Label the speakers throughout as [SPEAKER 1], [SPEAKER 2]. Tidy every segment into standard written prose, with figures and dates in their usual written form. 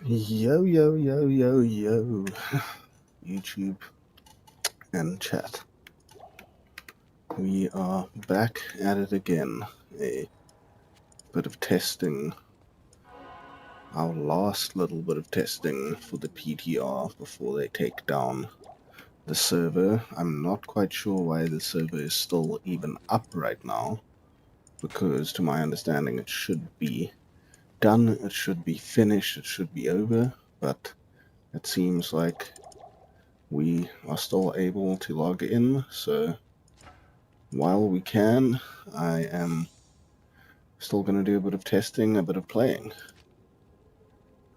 [SPEAKER 1] Yo, yo, yo, yo, yo, YouTube and chat. We are back at it again. A bit of testing. Our last little bit of testing for the PTR before they take down the server. I'm not quite sure why the server is still even up right now, because to my understanding it should be done, it should be finished, it should be over, but it seems like we are still able to log in, so while we can, I am still going to do a bit of testing, a bit of playing.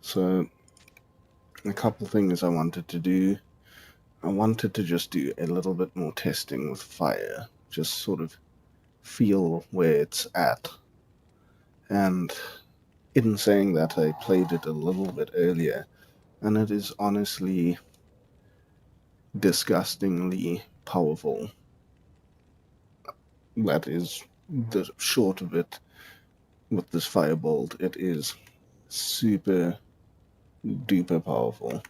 [SPEAKER 1] So, a couple things I wanted to do. I wanted to just do a little bit more testing with fire, just sort of feel where it's at. And in saying that, I played it a little bit earlier, and it is honestly disgustingly powerful. That is the short of it. With this firebolt, it is super duper powerful,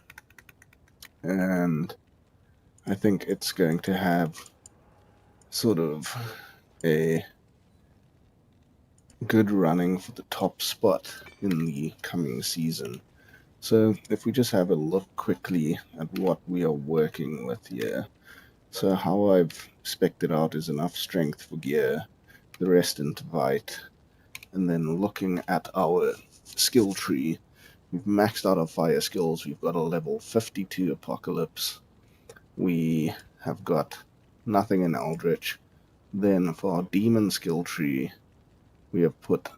[SPEAKER 1] and I think it's going to have sort of a good running for the top spot in the coming season. So if we just have a look quickly at what we are working with here. So how I've spec'd it out is enough strength for gear, the rest into Vite, and then looking at our skill tree, we've maxed out our fire skills. We've got a level 52 Apocalypse. We have got nothing in Eldritch. Then for our demon skill tree, we have put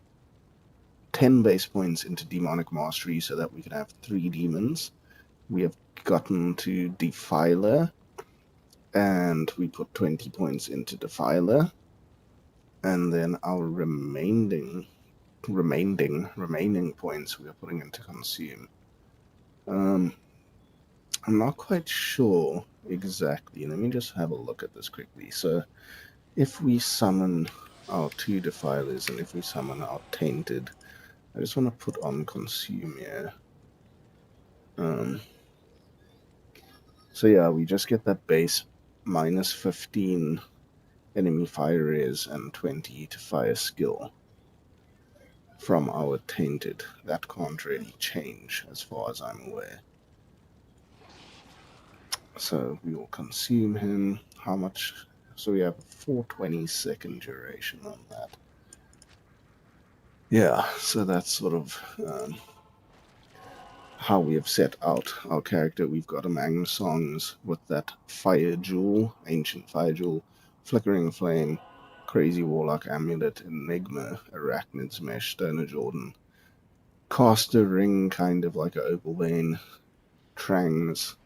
[SPEAKER 1] 10 base points into Demonic Mastery so that we can have 3 demons. We have gotten to Defiler, and we put 20 points into Defiler. And then our remaining points we are putting into Consume. I'm not quite sure exactly. Let me just have a look at this quickly. So if we summon our 2 Defilers and if we summon our Tainted, I just want to put on Consume here. So yeah, we just get that base minus 15 enemy fire res and 20 to fire skill from our Tainted. That can't really change as far as I'm aware. So we will consume him. How much? So we have a 420-second duration on that. Yeah, so that's sort of how we have set out our character. We've got a Magnum Songs with that Fire Jewel, Ancient Fire Jewel, Flickering Flame, Crazy Warlock Amulet, Enigma, Arachnid's Mesh, Stoner Jordan, Caster Ring, kind of like a Opal Vein, Trangs,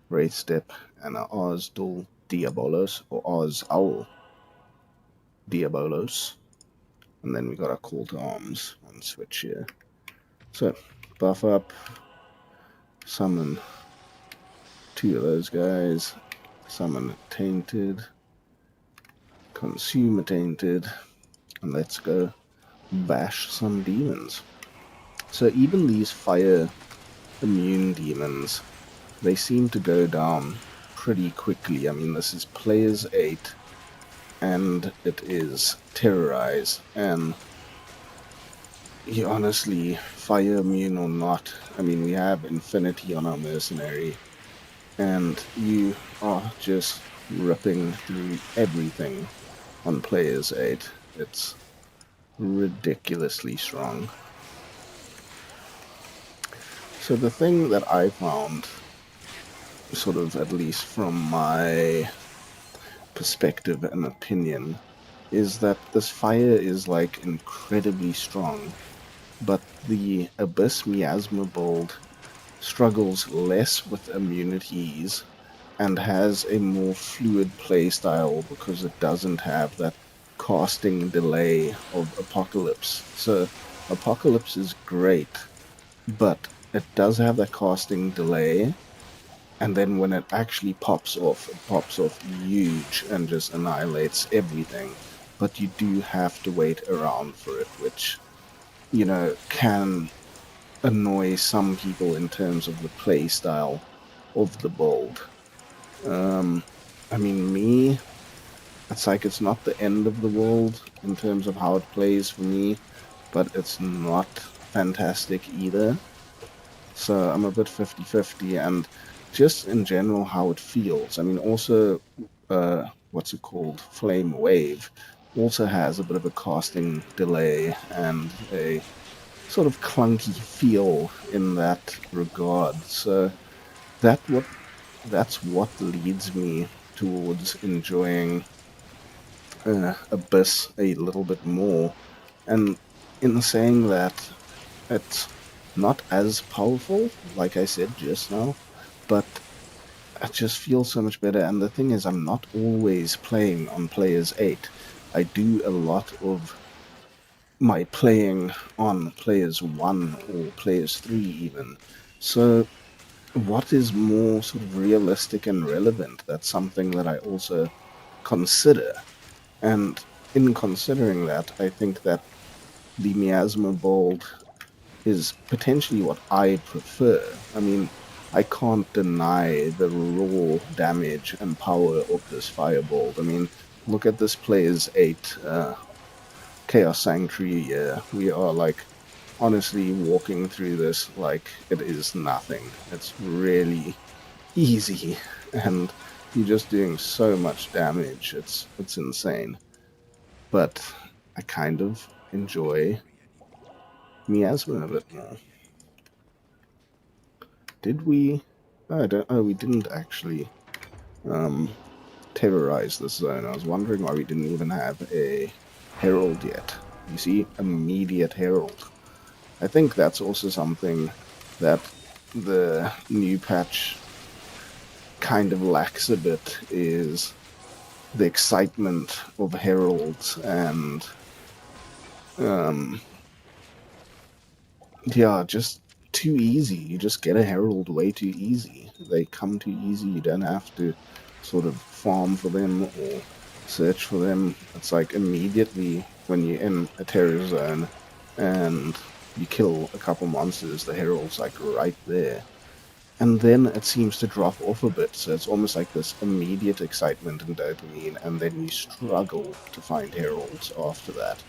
[SPEAKER 1] Wraith Step, and a Ozdal Diabolos, or Oz Owl Diabolos. And then we got our Call to Arms on switch here. So, buff up, summon 2 of those guys, summon a Tainted, consume a Tainted, and let's go bash some demons. So even these fire immune demons, they seem to go down pretty quickly. I mean, this is players 8, and it is Terrorize, and you honestly, fire immune or not, I mean, we have infinity on our mercenary, and you are just ripping through everything on players 8. It's ridiculously strong. So the thing that I found, sort of at least from my perspective and opinion, is that this fire is like incredibly strong, but the Abyss Miasma build struggles less with immunities and has a more fluid playstyle because it doesn't have that casting delay of Apocalypse. So Apocalypse is great, but it does have that casting delay, and then when it actually pops off, it pops off huge and just annihilates everything. But you do have to wait around for it, which, can annoy some people in terms of the play style of the build. Um, I mean, me, it's like it's not the end of the world in terms of how it plays for me, but it's not fantastic either. So I'm a bit 50-50, and just in general how it feels. I mean, also, what's it called? Flame Wave also has a bit of a casting delay and a sort of clunky feel in that regard. So that what that's what leads me towards enjoying Abyss a little bit more. And in saying that, it's not as powerful, like I said just now, but it just feels so much better. And the thing is, I'm not always playing on players 8. I do a lot of my playing on players 1 or players 3 even. So what is more sort of realistic and relevant? That's something that I also consider. And in considering that, I think that the Miasma Bolt is potentially what I prefer. I mean, I can't deny the raw damage and power of this Firebolt. I mean, look at this player's 8 Chaos Sanctuary here. We are like honestly walking through this like it is nothing. It's really easy, and you're just doing so much damage. It's insane. But I kind of enjoy Miasma a bit more. Did we? I don't. Oh, we didn't actually um, terrorize this zone. I was wondering why we didn't even have a herald yet. You see, immediate herald. I think that's also something that the new patch kind of lacks a bit, is the excitement of heralds, and um, yeah, just too easy. You just get a herald way too easy. They come too easy. You don't have to sort of farm for them or search for them. It's like immediately when you're in a terror zone and you kill a couple monsters, the herald's like right there. And then it seems to drop off a bit. So it's almost like this immediate excitement and dopamine, and then you struggle to find heralds after that.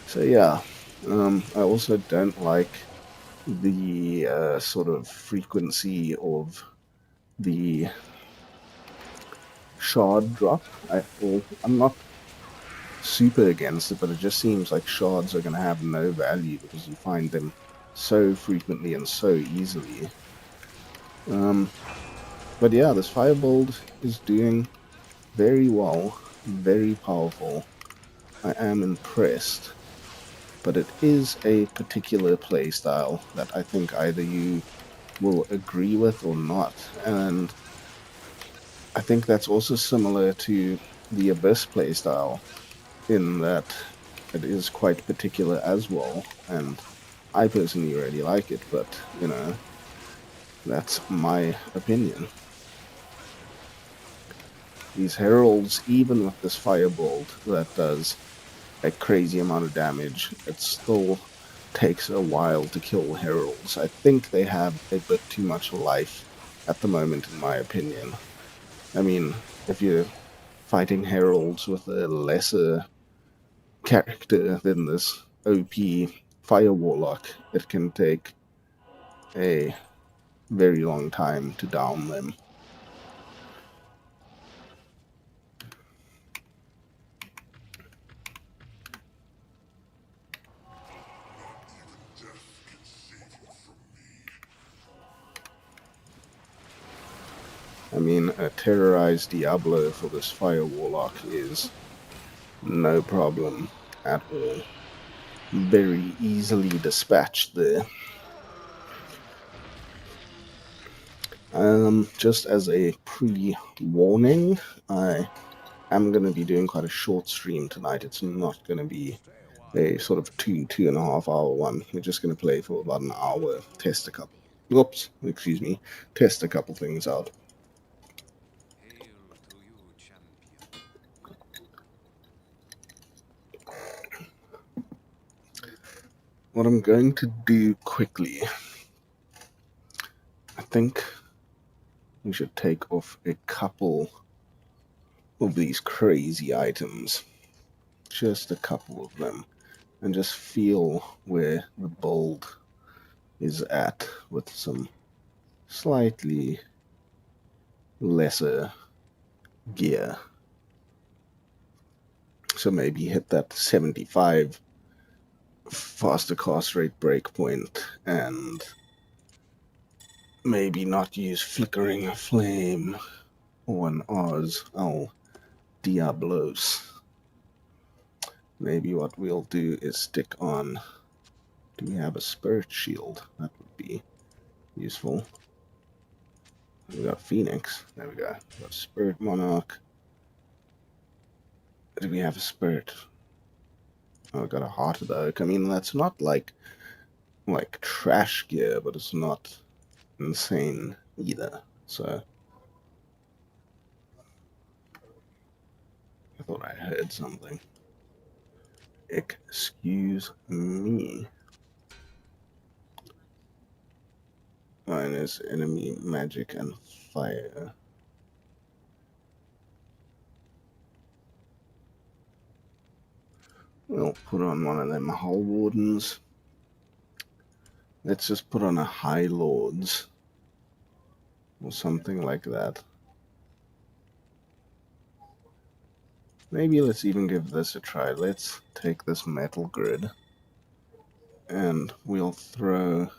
[SPEAKER 1] So yeah, I also don't like the sort of frequency of the shard drop. I'm not super against it, but it just seems like shards are going to have no value because you find them so frequently and so easily. Um, but yeah, this Firebolt is doing very well, very powerful. I am impressed, but it is a particular playstyle that I think either you will agree with or not. And I think that's also similar to the Abyss playstyle in that it is quite particular as well. And I personally really like it, but that's my opinion. These heralds, even with this firebolt that does a crazy amount of damage, it still takes a while to kill heralds. I think they have a bit too much life at the moment, in my opinion. I mean, if you're fighting heralds with a lesser character than this, OP Fire Warlock, it can take a very long time to down them. I mean, a terrorized Diablo for this Fire Warlock is no problem at all. Very easily dispatched there. Just as a pre-warning, I am going to be doing quite a short stream tonight. It's not going to be a sort of 2.5 hour one. We're just going to play for about an hour, test a couple things out. What I'm going to do quickly, I think we should take off a couple of these crazy items, just a couple of them, and just feel where the build is at with some slightly lesser gear. So maybe hit that 75 faster cast rate breakpoint and maybe not use flickering flame or an Oz. Oh, Diablos. Maybe what we'll do is stick on. Do we have a spirit shield? That would be useful. We got Phoenix. There we go. We got Spirit Monarch. Do we have a spirit? Oh, we got a Heart of the Oak. I mean, that's not like trash gear, but it's not insane either. So I thought I heard something. Excuse me. Minus enemy magic and fire. We'll put on one of them Hull Wardens. Let's just put on a High Lords or something like that. Maybe let's even give this a try. Let's take this metal grid and we'll throw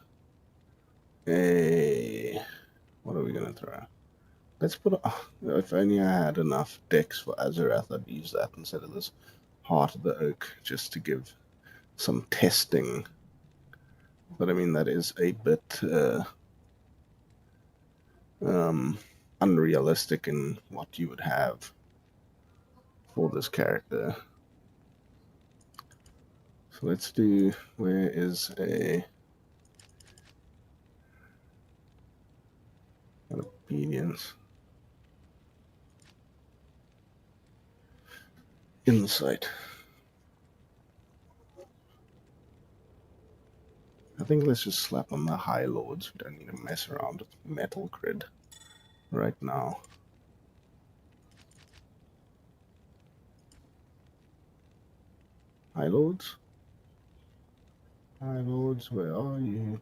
[SPEAKER 1] a... What are we going to throw? Let's put... if only I had enough decks for Azarath, I'd use that instead of this Heart of the Oak, just to give some testing. But I mean, that is a bit unrealistic in what you would have for this character. So let's do... Where is a... Obedience. Insight. I think let's just slap on the High Lords. We don't need to mess around with Metal Grid right now. High Lords? High Lords, where are you?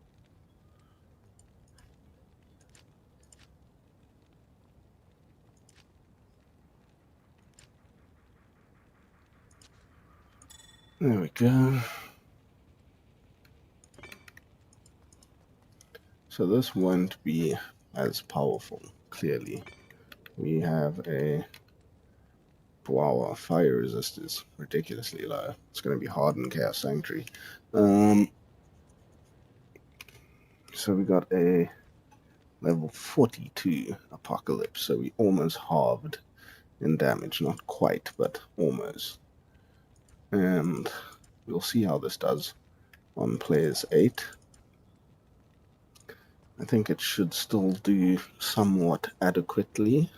[SPEAKER 1] There we go. So this won't be as powerful, clearly. We have a... Wow, our fire resist is ridiculously low. It's going to be hard in Chaos Sanctuary. So we got a level 42 Apocalypse, so we almost halved in damage. Not quite, but almost. And we'll see how this does on players 8. I think it should still do somewhat adequately.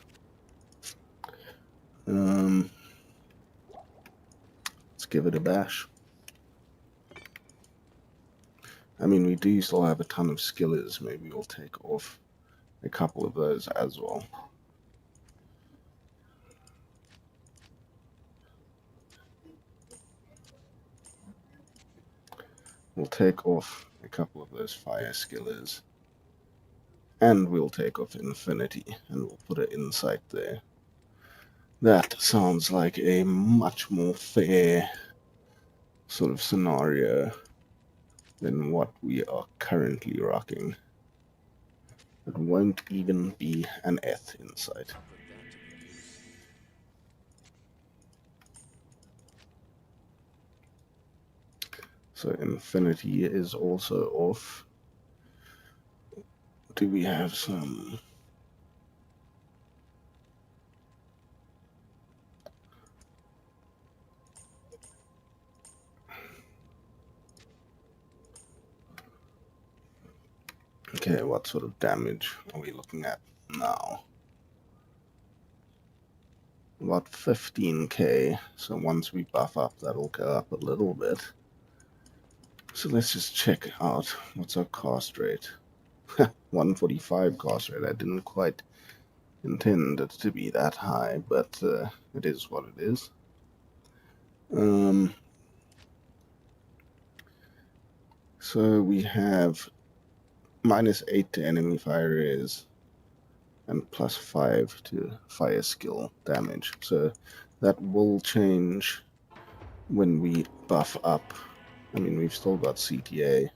[SPEAKER 1] Let's give it a bash. I mean, we do still have a ton of skillers. Maybe we'll take off a couple of those as well. We'll take off a couple of those fire skillers. And we'll take off Infinity, and we'll put an insight there. That sounds like a much more fair sort of scenario than what we are currently rocking. It won't even be an Eth insight. So Infinity is also off. Do we have some... Okay, what sort of damage are we looking at now? About 15k, so once we buff up, that'll go up a little bit. So let's just check out what's our cast rate. 145 cast rate. I didn't quite intend it to be that high, but it is what it is. So we have -8 to enemy fire raise and +5 to fire skill damage. So that will change when we buff up. I mean, we've still got CTA.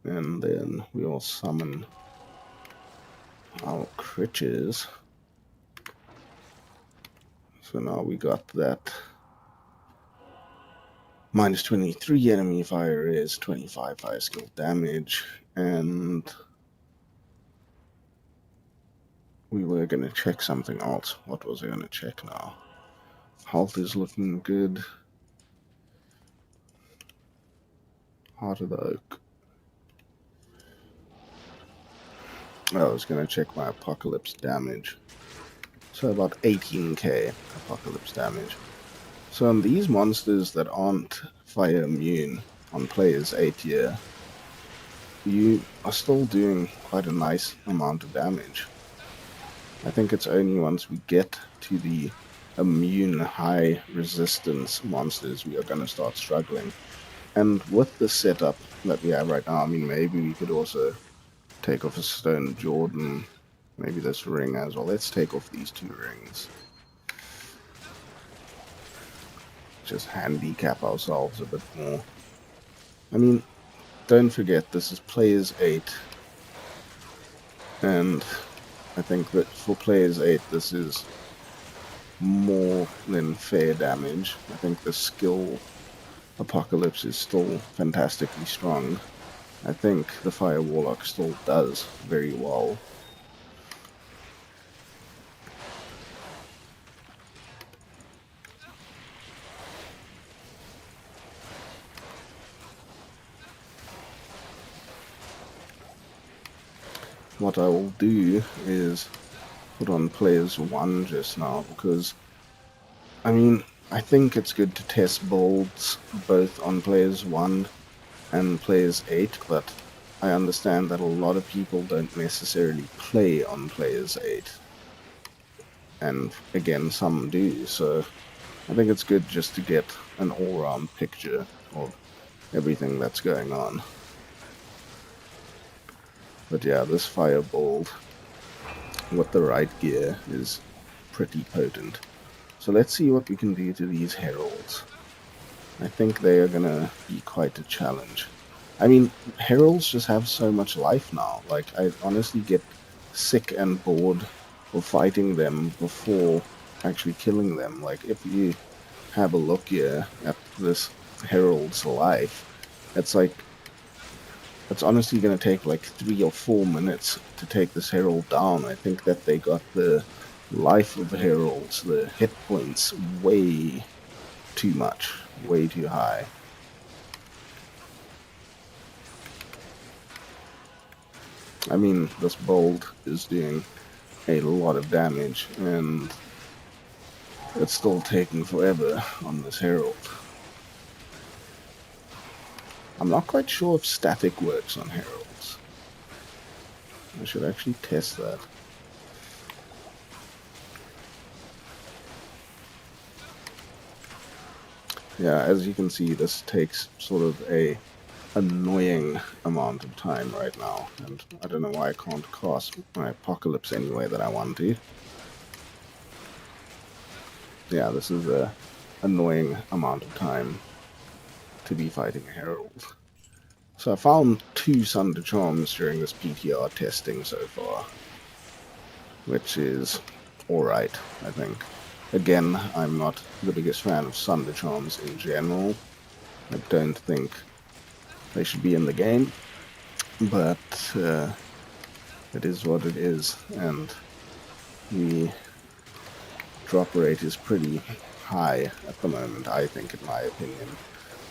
[SPEAKER 1] And then we'll summon our creatures. So now we got that -23 enemy fire is 25 fire skill damage, and we were going to check something else. What was I going to check now? Health is looking good. Heart of the Oak. I was going to check my apocalypse damage. So about 18k apocalypse damage. So on these monsters that aren't fire immune on players 8 here, you are still doing quite a nice amount of damage. I think it's only once we get to the immune high resistance monsters we are going to start struggling. And with the setup that we have right now, I mean, maybe we could also take off a Stone Jordan, maybe this ring as well. Let's take off these 2 rings. Just handicap ourselves a bit more. I mean, don't forget, this is players 8. And I think that for players 8, this is more than fair damage. I think the skill Apocalypse is still fantastically strong. I think the Fire Warlock still does very well. What I will do is put on players 1 just now, because, I mean, I think it's good to test builds both on players 1 and players 8, but I understand that a lot of people don't necessarily play on players 8. And again, some do, so I think it's good just to get an all-round picture of everything that's going on. But yeah, this Firebolt with the right gear is pretty potent. So let's see what we can do to these Heralds. I think they are gonna be quite a challenge. I mean, Heralds just have so much life now. Like, I honestly get sick and bored of fighting them before actually killing them. Like, if you have a look here at this Herald's life, it's like, it's honestly going to take like 3 or 4 minutes to take this Herald down. I think that they got the life of Heralds, the hit points, way too much, way too high. I mean, this bolt is doing a lot of damage, and it's still taking forever on this Herald. I'm not quite sure if static works on Heralds. I should actually test that. Yeah, as you can see, this takes sort of a annoying amount of time right now, and I don't know why I can't cast my Apocalypse any way that I want to. Yeah, this is a annoying amount of time to be fighting a Herald. So I found 2 Sunder Charms during this PTR testing so far, which is alright, I think. Again, I'm not the biggest fan of Sunder Charms in general. I don't think they should be in the game, but it is what it is, and the drop rate is pretty high at the moment, I think, in my opinion,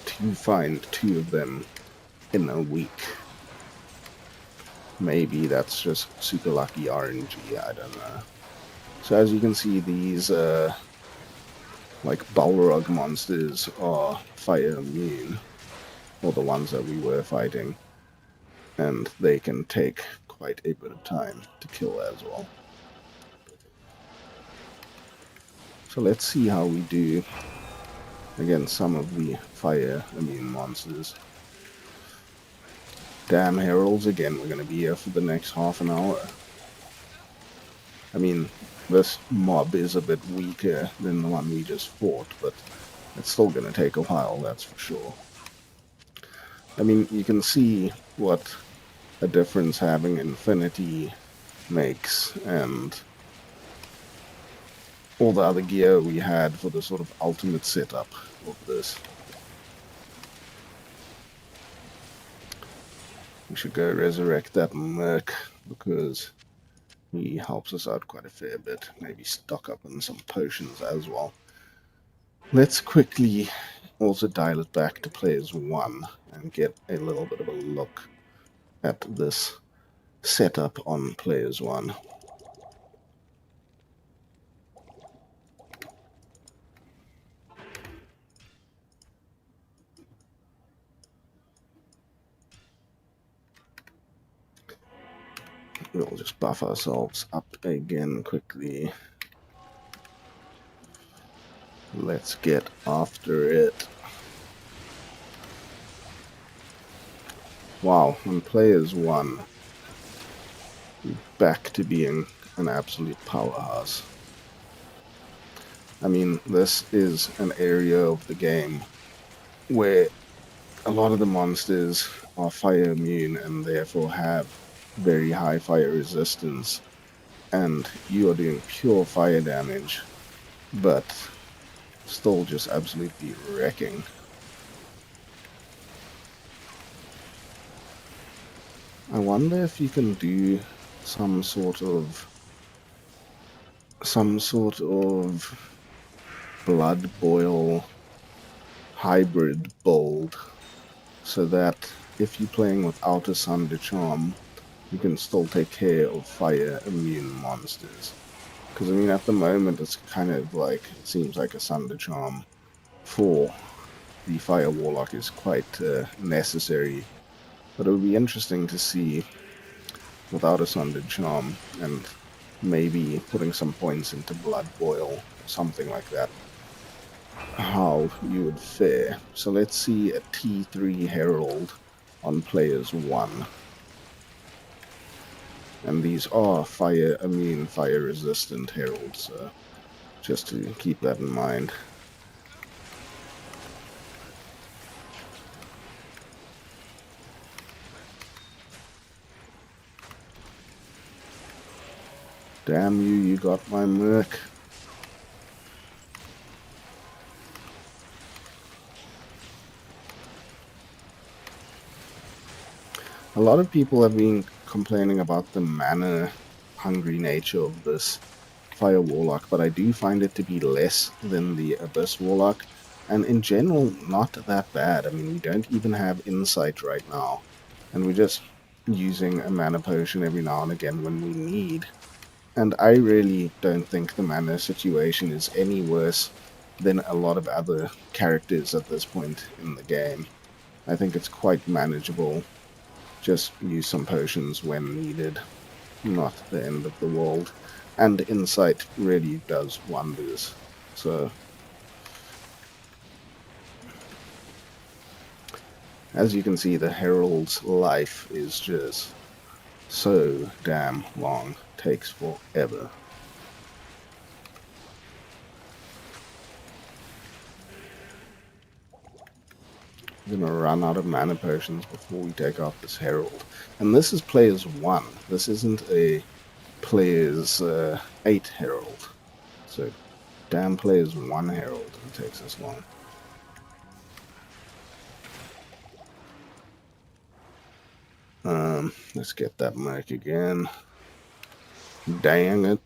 [SPEAKER 1] to find 2 of them in a week. Maybe that's just super lucky RNG, I don't know. So as you can see, these like Balrog monsters are fire immune, or the ones that we were fighting, and they can take quite a bit of time to kill as well. So let's see how we do against some of the fire immune monsters. Damn Heralds again, we're going to be here for the next half an hour. I mean, this mob is a bit weaker than the one we just fought, but it's still going to take a while, that's for sure. I mean, you can see what a difference having Infinity makes, and all the other gear we had for the sort of ultimate setup of this. We should go resurrect that Merc, because he helps us out quite a fair bit. Maybe stock up on some potions as well. Let's quickly also dial it back to players 1 and get a little bit of a look at this setup on players 1. We'll just buff ourselves up again quickly. Let's get after it. Wow, on players 1, back to being an absolute powerhouse. I mean, this is an area of the game where a lot of the monsters are fire immune and therefore have very high fire resistance, and you are doing pure fire damage, but still just absolutely wrecking. I wonder if you can do some sort of blood boil hybrid build, so that if you're playing without a Sunder Charm, you can still take care of fire immune monsters. Because, I mean, at the moment, it's kind of like, it seems like a Sunder Charm for the Fire Warlock is quite necessary. But it would be interesting to see without a Sunder Charm, and maybe putting some points into Blood Boil, or something like that, how you would fare. So let's see a T3 Herald on players 1. And these are fire immune, fire resistant heralds, so just to keep that in mind. Damn you, you got my Merc. A lot of people have been complaining about the mana hungry nature of this Fire Warlock, but I do find it to be less than the Abyss Warlock, and in general not that bad. I mean, we don't even have Insight right now, and we're just using a mana potion every now and again when we need. And I really don't think the mana situation is any worse than a lot of other characters at this point in the game. I think it's quite manageable. Just use some potions when needed. Not the end of the world. And Insight really does wonders. So as you can see, the Herald's life is just so damn long. Takes forever. We're gonna run out of mana potions before we take off this Herald. And this is players 1. This isn't a players 8 Herald. So damn players 1 Herald, it takes this long. Let's get that merc again. Dang it.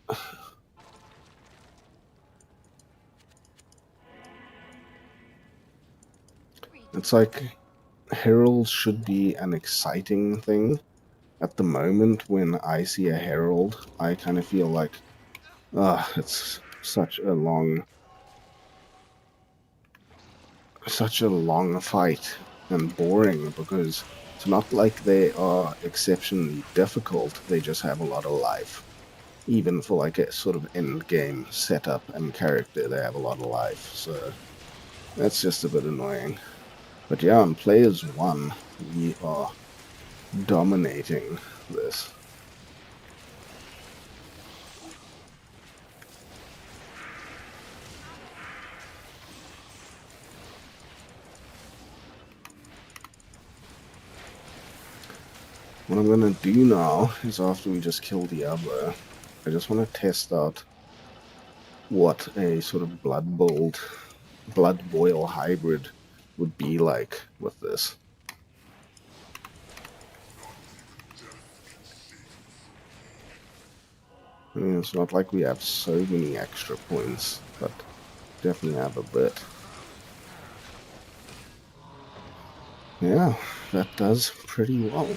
[SPEAKER 1] It's like heralds should be an exciting thing. At the moment, when I see a herald, I kind of feel like, it's such a long fight and boring, because it's not like they are exceptionally difficult. They just have a lot of life. Even for like a sort of end game setup and character, they have a lot of life. So that's just a bit annoying. But yeah, on players 1, we are dominating this. What I'm going to do now is, after we just kill the other, I just want to test out what a sort of blood boil hybrid would be like with this. I mean, it's not like we have so many extra points, but definitely have a bit. Yeah, that does pretty well.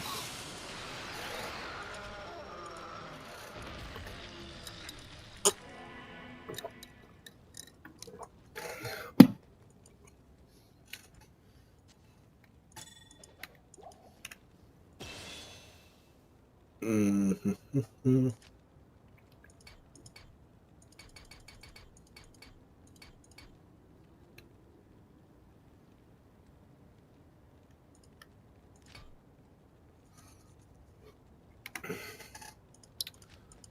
[SPEAKER 1] Mm-hmm.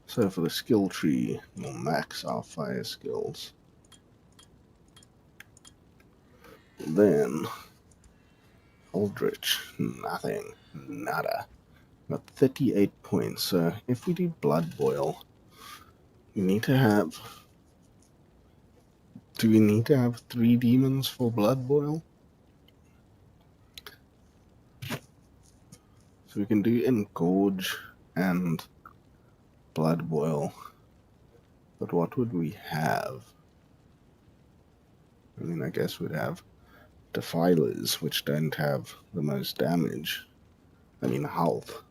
[SPEAKER 1] So for the skill tree, we'll max our fire skills. Then Eldritch, nothing, nada. Got 38 points. So if we do Blood Boil, we need to have... Do we need to have 3 demons for Blood Boil? So we can do Engorge and Blood Boil. But what would we have? I mean, I guess we'd have Defilers, which don't have the most damage. I mean, health.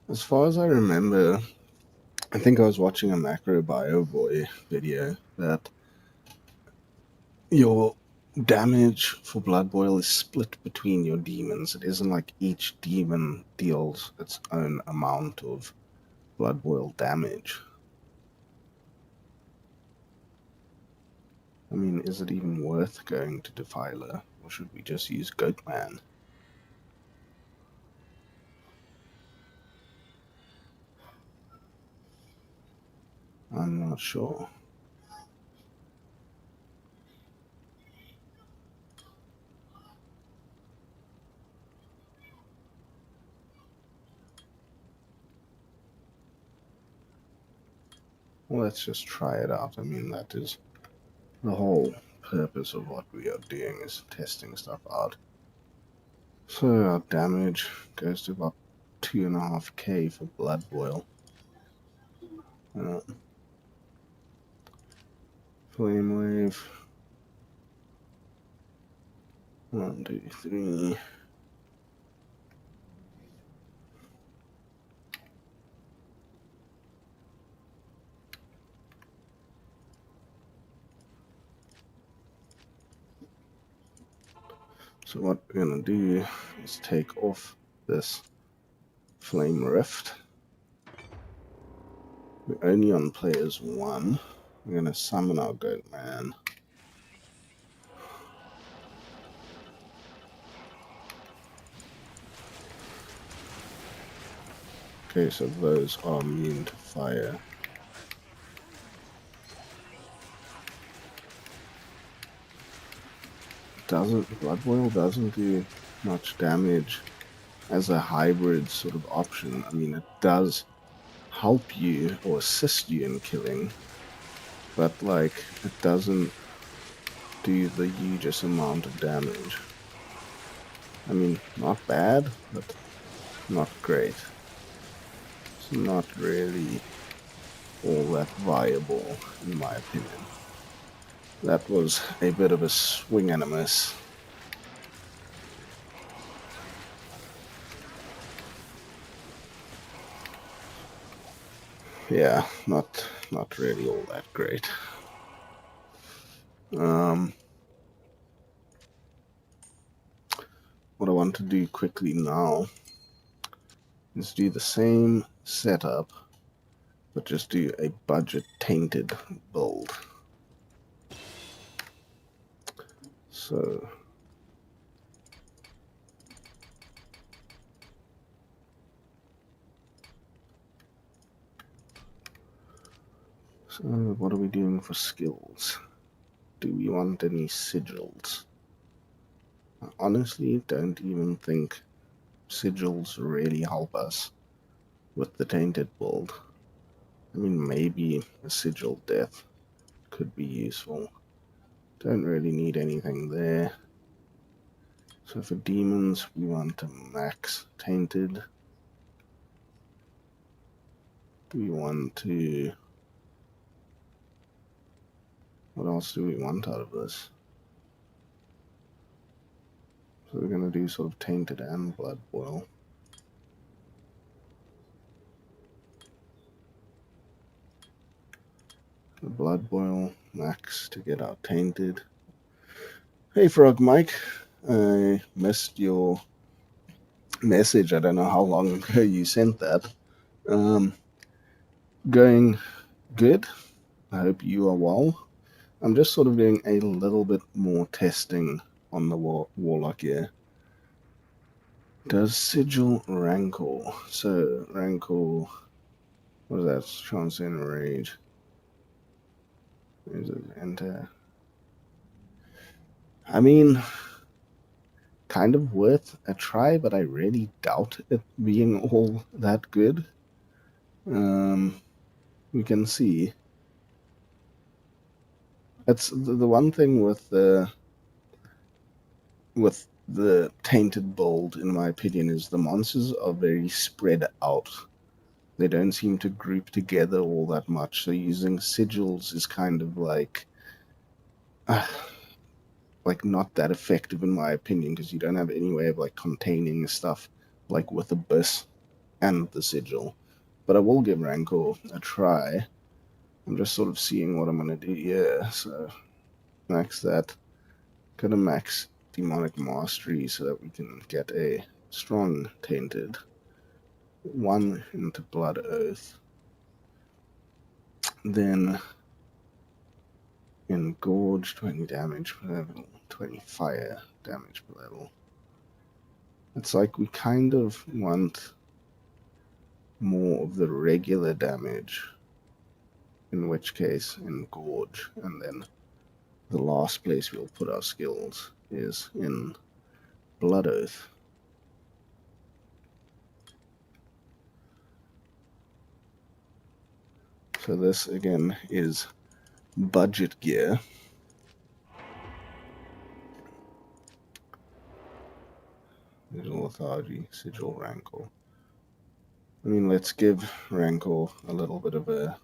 [SPEAKER 1] As far as I remember, I think I was watching a Macro Bio Boy video that your damage for Blood Boil is split between your demons. It isn't like each demon deals its own amount of Blood Boil damage. I mean, is it even worth going to Defiler, or should we just use Goatman? I'm not sure. Well, let's just try it out. I mean, that is the whole purpose of what we are doing, is testing stuff out. So our damage goes to about 2.5k for Blood Boil. Flame Wave. 1, 2, 3. So what we're going to do is take off this Flame Rift. We're only on players 1. We're going to summon our Goat Man. Okay, so those are immune to fire. Blood Boil doesn't do much damage as a hybrid sort of option. I mean, it does help you or assist you in killing, but like it doesn't do the hugest amount of damage. I mean, not bad, but not great. It's not really all that viable, in my opinion. That was a bit of a swing and a miss. Yeah, not really all that great. What I want to do quickly now is do the same setup, but just do a budget tainted build. So what are we doing for skills? Do we want any sigils? I honestly don't even think sigils really help us with the tainted build. I mean, maybe a sigil death could be useful. Don't really need anything there. So for demons, we want to max tainted. We want to... What else do we want out of this? So we're going to do sort of tainted and blood boil. The blood boil max to get out tainted. Hey Frog Mike, I missed your message. I don't know how long ago you sent that. Going good. I hope you are well. I'm just sort of doing a little bit more testing on the Warlock here. Does Sigil Rankle? So, Rankle, what is that? Transcend Rage. Is it enter? I mean, kind of worth a try, but I really doubt it being all that good. We can see. It's the one thing with the tainted bold, in my opinion, is the monsters are very spread out. They don't seem to group together all that much. So using sigils is kind of like not that effective in my opinion, because you don't have any way of like containing stuff like with Abyss and the sigil. But I will give Rancor a try. I'm just sort of seeing what I'm gonna do here. So max that. Gonna max Demonic Mastery so that we can get a strong tainted. 1 into Blood Oath. Then Engorge, 20 damage per level, 20 fire damage per level. It's like we kind of want more of the regular damage, in which case Engorge, and then the last place we'll put our skills is in Blood Oath. So this again is budget gear. Sigil Lethargy, Sigil Rancor. I mean, let's give Rancor a little bit of a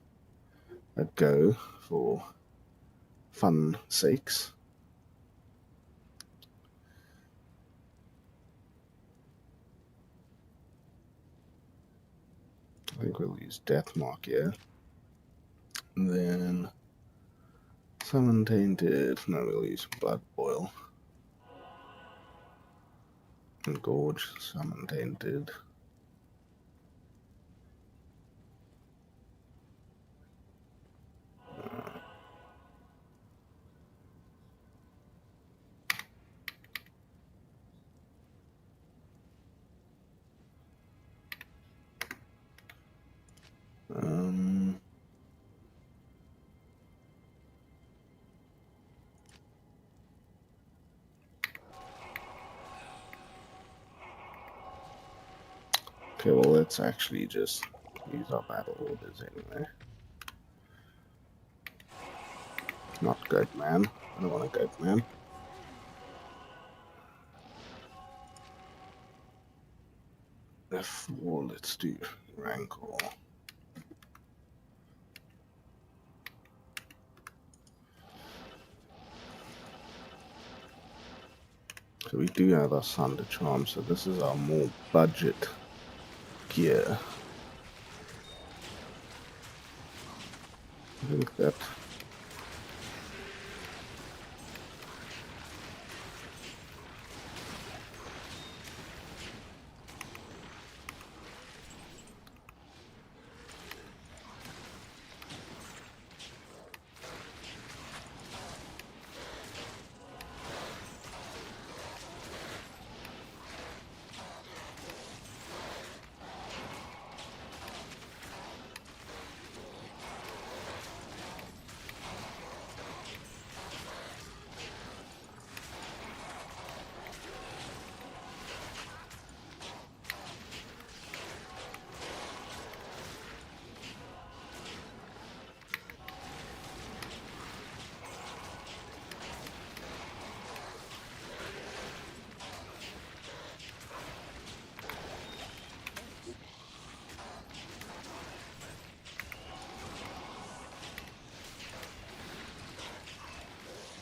[SPEAKER 1] go for fun sakes. I think we'll use Deathmark here. And then Summon Tainted. No, we'll use Blood Boil. Engorge, summon Tainted. Okay, well, let's actually just use our battle orders anyway. Not Goat Man. I don't want a Goat Man. F4, let's do Rancor. So we do have our Sunder Charm, so this is our more budget gear. I think that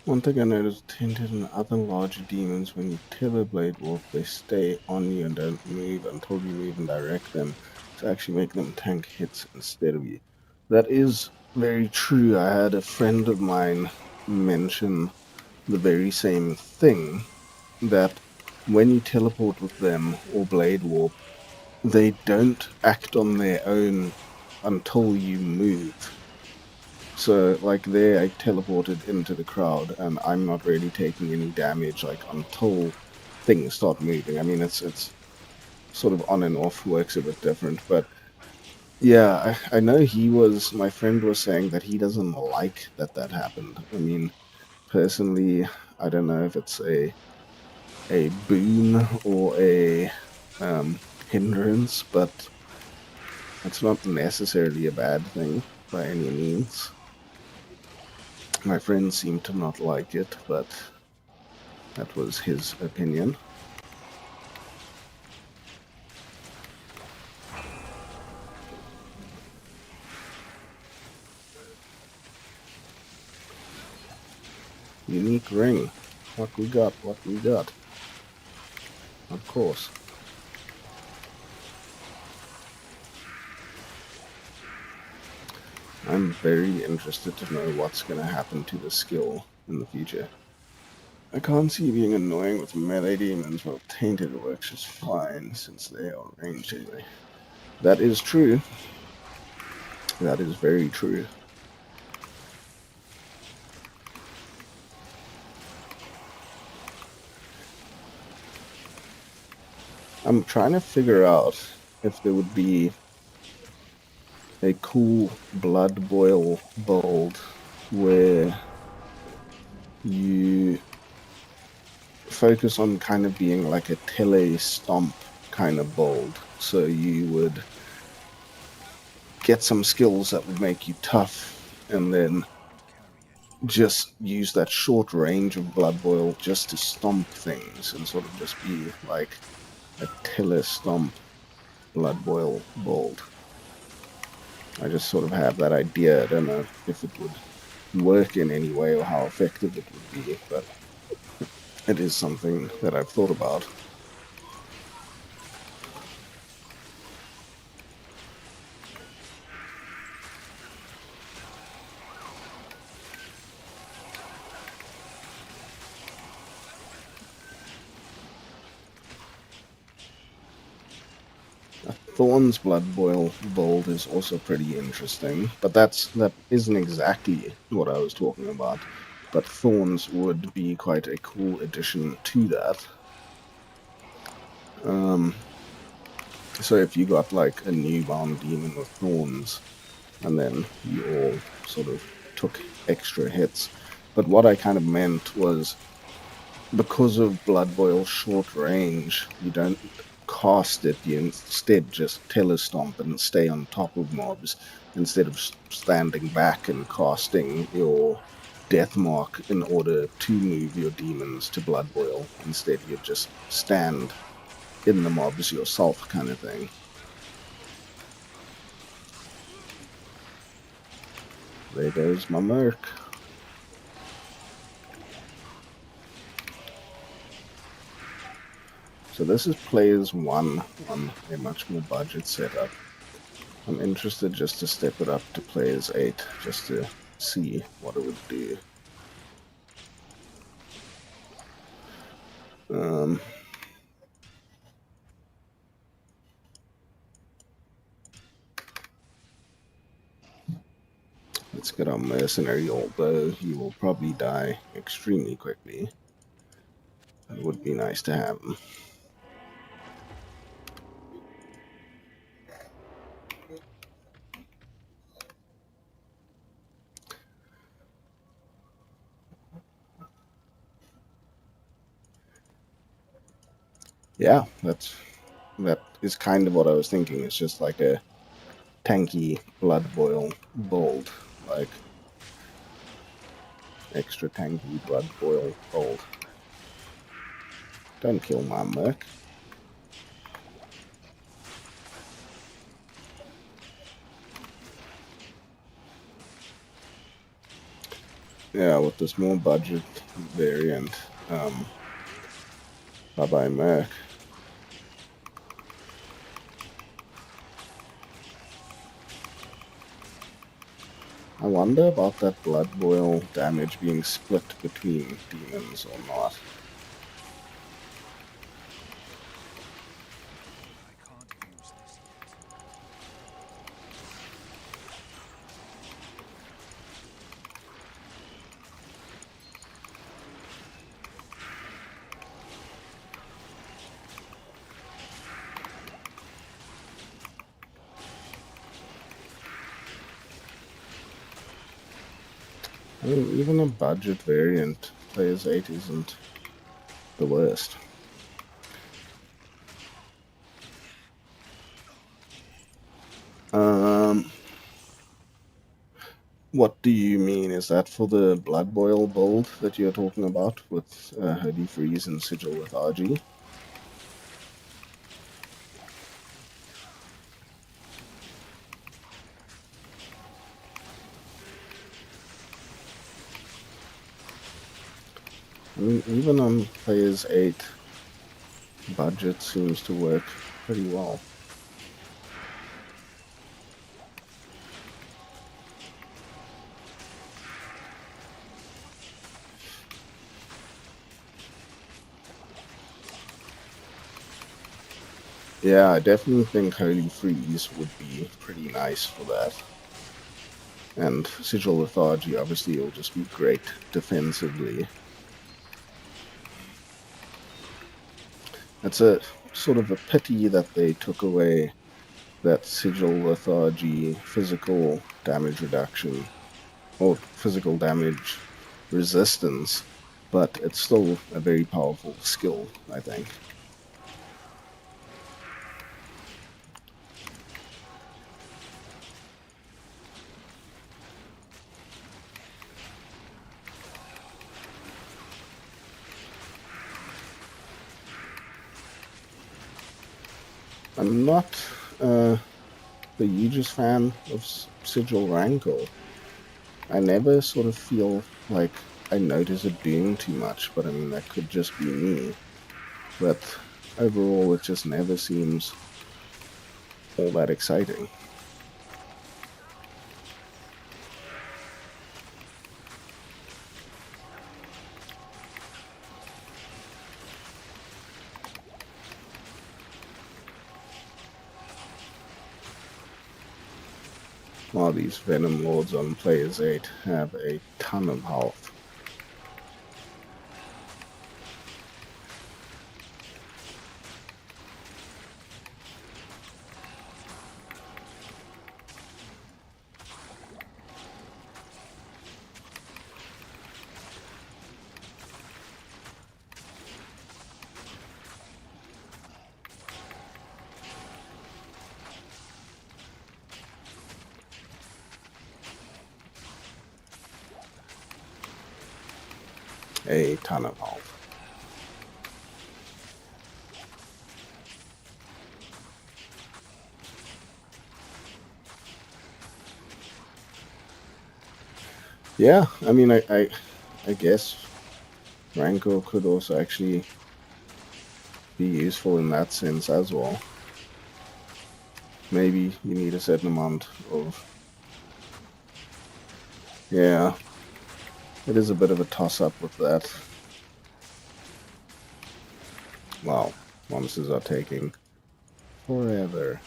[SPEAKER 1] one thing I noticed, Tainted and other larger demons, when you tether Blade Wolf, they stay on you and don't move until you move and direct them to actually make them tank hits instead of you. That is very true. I had a friend of mine mention the very same thing, that when you teleport with them or Blade Warp, they don't act on their own until you move. So, like there, I teleported into the crowd, and I'm not really taking any damage, like, until things start moving. I mean, it's sort of on and off, works a bit different, but yeah, I know my friend was saying that he doesn't like that happened. I mean, personally, I don't know if it's a boon or a hindrance, but it's not necessarily a bad thing by any means. My friend seemed to not like it, but that was his opinion. Unique ring. What we got, what we got. Of course. I'm very interested to know what's going to happen to the skill in the future. I can't see being annoying with melee demons, while Tainted works just fine, since they are ranged anyway. That is true. That is very true. I'm trying to figure out if there would be a cool blood boil build where you focus on kind of being like a tele stomp kind of build. So you would get some skills that would make you tough, and then just use that short range of blood boil just to stomp things, and sort of just be like a tele stomp blood boil build. I just sort of have that idea. I don't know if it would work in any way or how effective it would be, but it is something that I've thought about. Thorn's Blood Boil build is also pretty interesting, but that isn't exactly what I was talking about. But Thorns would be quite a cool addition to that. So if you got like a newbound demon with Thorns, and then you all sort of took extra hits. But what I kind of meant was, because of Blood Boil's short range, you don't cast it, you instead just telestomp and stay on top of mobs instead of standing back and casting your Death Mark in order to move your demons to Blood Boil. Instead, you just stand in the mobs yourself, kind of thing. There goes my merc. So this is players 1 on a much more budget setup. I'm interested just to step it up to players 8, just to see what it would do. Let's get our mercenary, although he will probably die extremely quickly. It would be nice to have him. Yeah, that is kind of what I was thinking. It's just like a tanky Blood Boil build, like extra tanky Blood Boil build. Don't kill my merc. Yeah, with the small budget variant, bye-bye merc. I wonder about that Blood Boil damage being split between demons or not. I mean, even a budget variant, players 8 isn't the worst. What do you mean? Is that for the Blood Boil build that you're talking about with Holy Freeze and Sigil Lethargy? I mean, even on players 8, budget seems to work pretty well. Yeah, I definitely think Holy Freeze would be pretty nice for that. And Sigil Lethargy obviously will just be great defensively. It's a sort of a pity that they took away that Sigil Lethargy physical damage reduction, or physical damage resistance, but it's still a very powerful skill, I think. I'm not the hugest fan of Sigil Rancor. I never sort of feel like I notice it doing too much, but I mean, that could just be me. But overall, it just never seems all that exciting. While these Venom Lords on Players 8 have a ton of health. A ton of health. Yeah, I mean, I guess Rancor could also actually be useful in that sense as well. Maybe you need a certain amount of... Yeah, it is a bit of a toss-up with that. Wow, monsters are taking forever.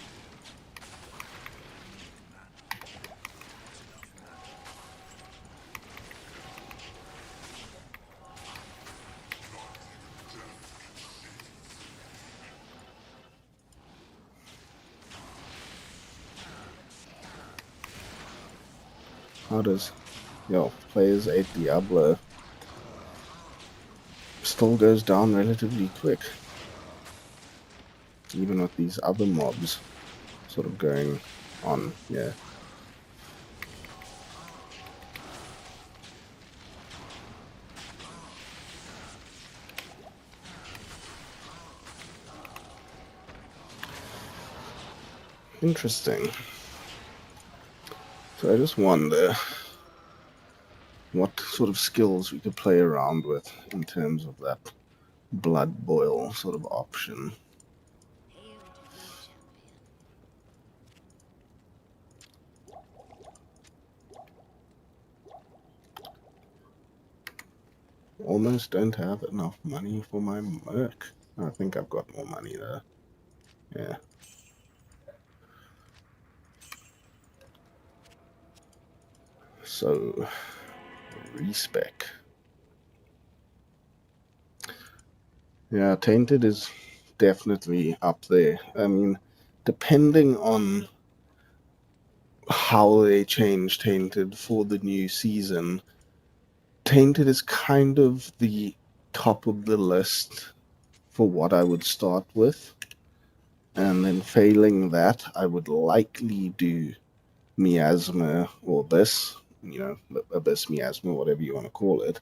[SPEAKER 1] How does... Yo, Players 8 Diablo still goes down relatively quick. Even with these other mobs sort of going on, yeah. Interesting. So I just wonder what sort of skills we could play around with in terms of that blood boil sort of option. Almost don't have enough money for my merc. I think I've got more money there. Yeah. So, respec. Yeah, Tainted is definitely up there. I mean, depending on how they change Tainted for the new season, Tainted is kind of the top of the list for what I would start with. And then failing that, I would likely do Miasma or this, Abyss Miasma, whatever you want to call it.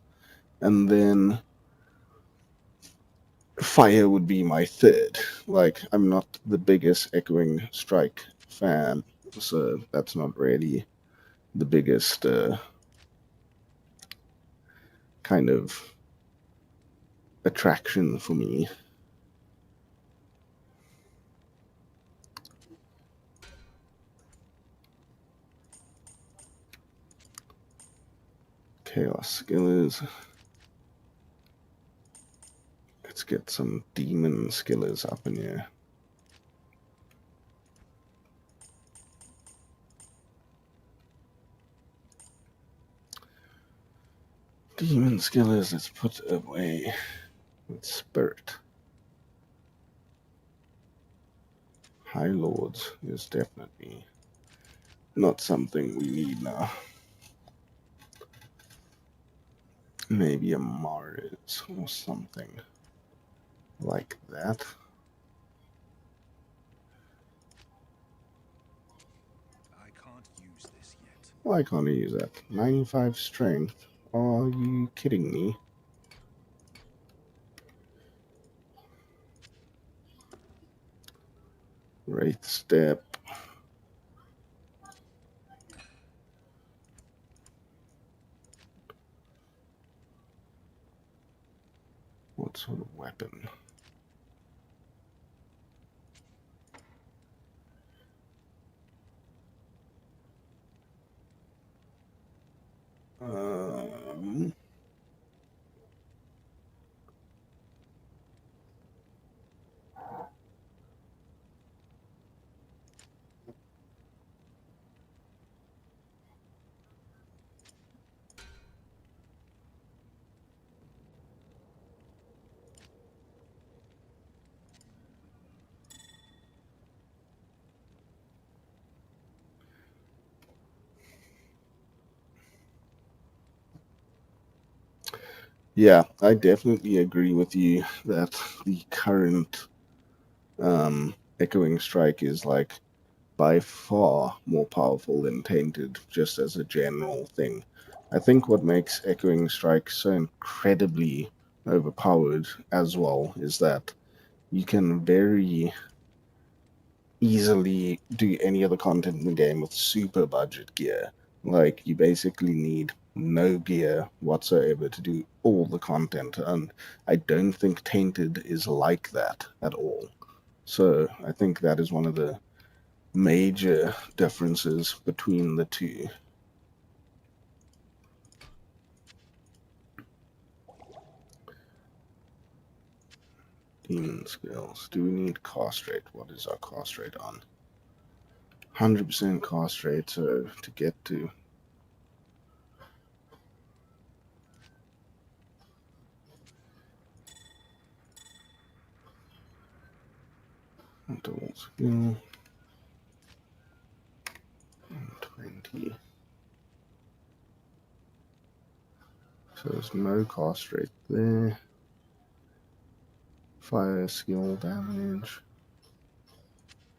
[SPEAKER 1] And then Fire would be my third. Like, I'm not the biggest Echoing Strike fan, so that's not really the biggest kind of attraction for me. Chaos Skillers. Let's get some Demon Skillers up in here. Demon Skillers, let's put away with Spirit. High Lords is definitely not something we need now. Maybe a Mars or something like that.
[SPEAKER 2] I can't use this yet.
[SPEAKER 1] Why can't I use that? 95 strength. Are you kidding me? Wraith Step. What sort of weapon? Um, Yeah, I definitely agree with you that the current Echoing Strike is like by far more powerful than Tainted, just as a general thing. I think what makes Echoing Strike so incredibly overpowered as well is that you can very easily do any other content in the game with super budget gear. Like, you basically need no gear whatsoever to do all the content, and I don't think Tainted is like that at all. So I think that is one of the major differences between the two. Demon skills. Do we need cast rate? What is our cast rate on? 100% cast rate, so to get to double skill 20. So there's no cast rate there. Fire skill damage.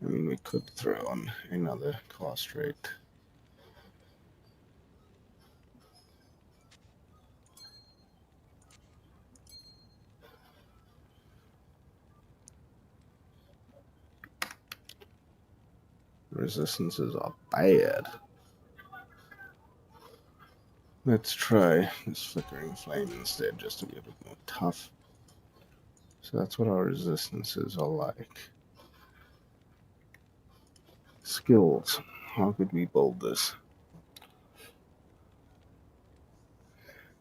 [SPEAKER 1] I mean, we could throw on another cast rate. Resistances are bad. Let's try this flickering flame instead, just to be a bit more tough. So that's what our resistances are like. Skills. How could we build this?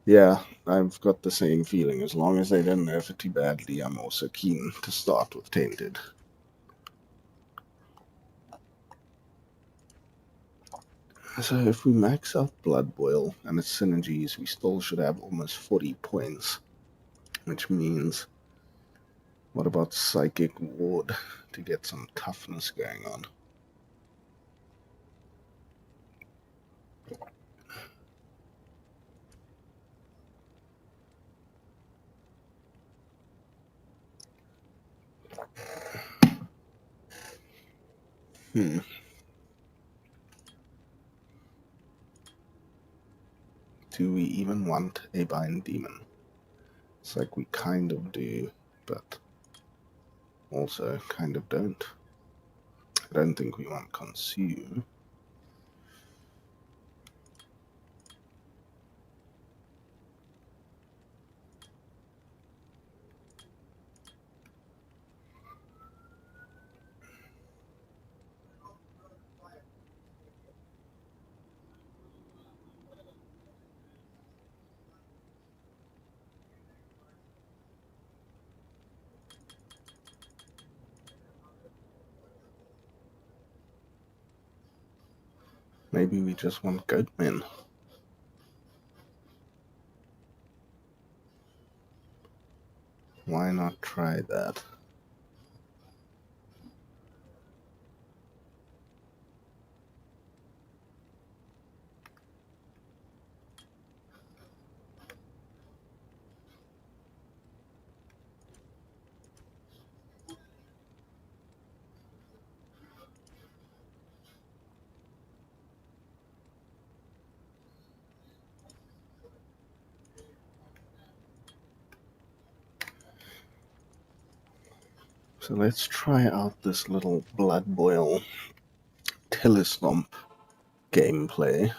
[SPEAKER 1] Yeah, I've got the same feeling. As long as they didn't nerf it too badly, I'm also keen to start with Tainted. So if we max out Blood Boil and its synergies, we still should have almost 40 points. Which means, what about Psychic Ward to get some toughness going on? Hmm. Do we even want a Bind Demon? It's like we kind of do, but also kind of don't. I don't think we want Consume. Maybe we just want Goatmen. Why not try that? So let's try out this little Blood Boil Telestomp gameplay.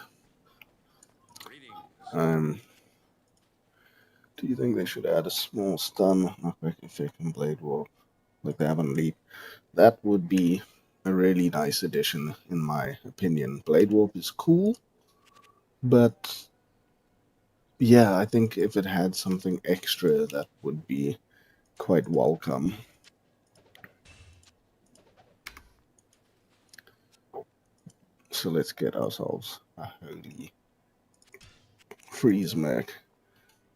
[SPEAKER 1] Do you think they should add a small stun, knockback effect, and Blade Warp like they have on Leap? That would be a really nice addition, in my opinion. Blade Warp is cool, but yeah, I think if it had something extra, that would be quite welcome. So let's get ourselves a holy freeze mech.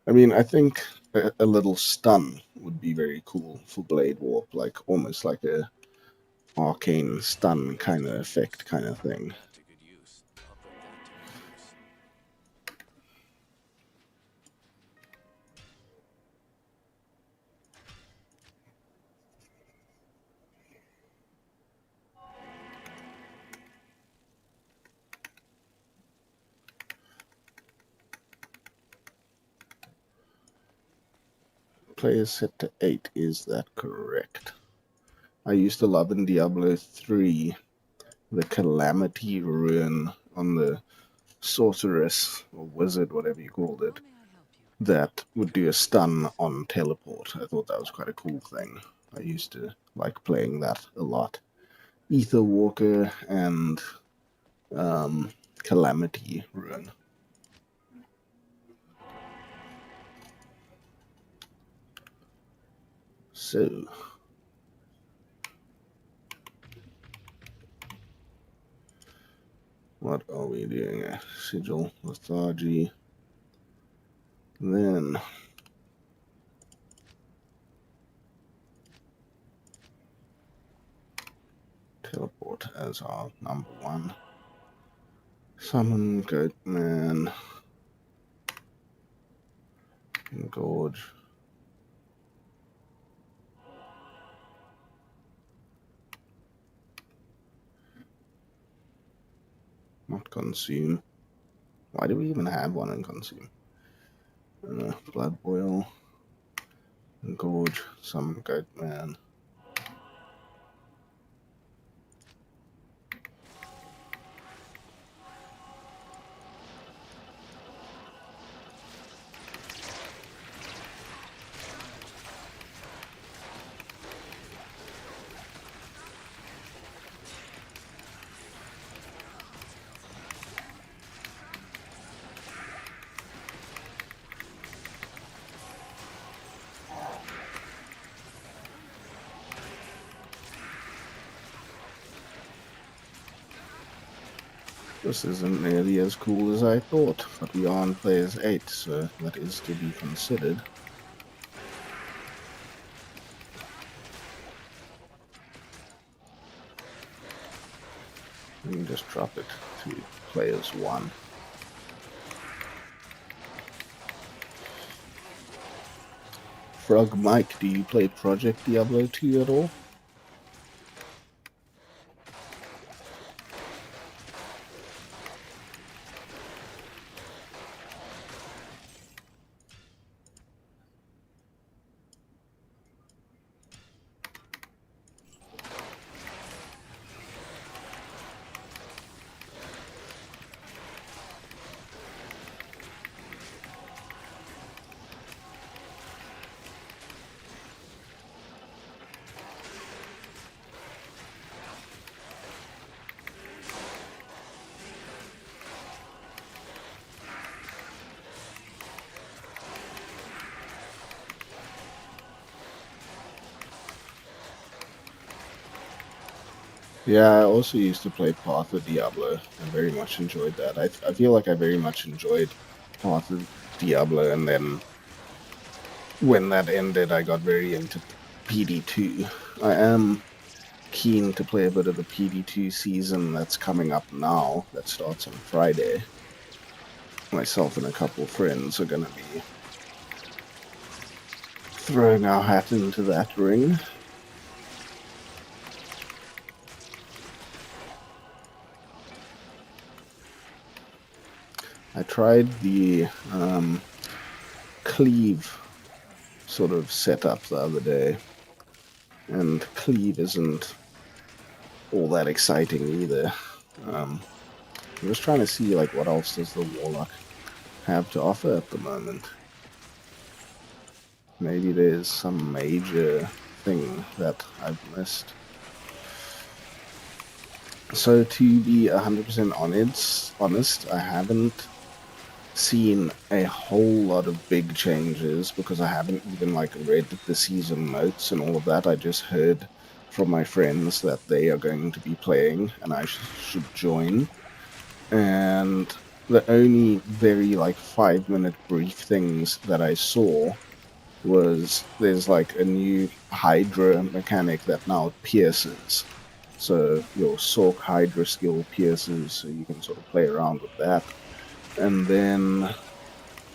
[SPEAKER 1] I mean, I think a little stun would be very cool for Blade Warp, like almost like a arcane stun kind of effect kind of thing. players set to 8. Is that correct? I used to love in Diablo 3 the Calamity rune on the sorceress or wizard, whatever you called it, that would do a stun on teleport. I thought that was quite a cool thing. I used to like playing that a lot. Ether Walker and Calamity rune. So, what are we doing? Sigil, lethargy. Then teleport as our number 1. Summon Goatman. Engorge. Not consume. Why do we even have one in consume? Blood boil. Engorge. Summon Goatman. This isn't nearly as cool as I thought, but we are on players 8, so that is to be considered. We can just drop it to players 1. Frog Mike, do you play Project Diablo 2 at all? Yeah, I also used to play Path of Diablo. I very much enjoyed that. I feel like I very much enjoyed Path of Diablo, and then when that ended, I got very into PD2. I am keen to play a bit of the PD2 season that's coming up now, that starts on Friday. Myself and a couple of friends are going to be throwing our hat into that ring. I tried the cleave sort of setup the other day, and cleave isn't all that exciting either. I'm just trying to see like what else does the Warlock have to offer at the moment. Maybe there's some major thing that I've missed. So to be 100% honest, I haven't seen a whole lot of big changes because I haven't even like read the season notes and all of that. I just heard from my friends that they are going to be playing and I should join. And the only very like 5-minute brief things that I saw was there's like a new Hydra mechanic that now pierces. So your Sork Hydra skill pierces, so you can sort of play around with that. And then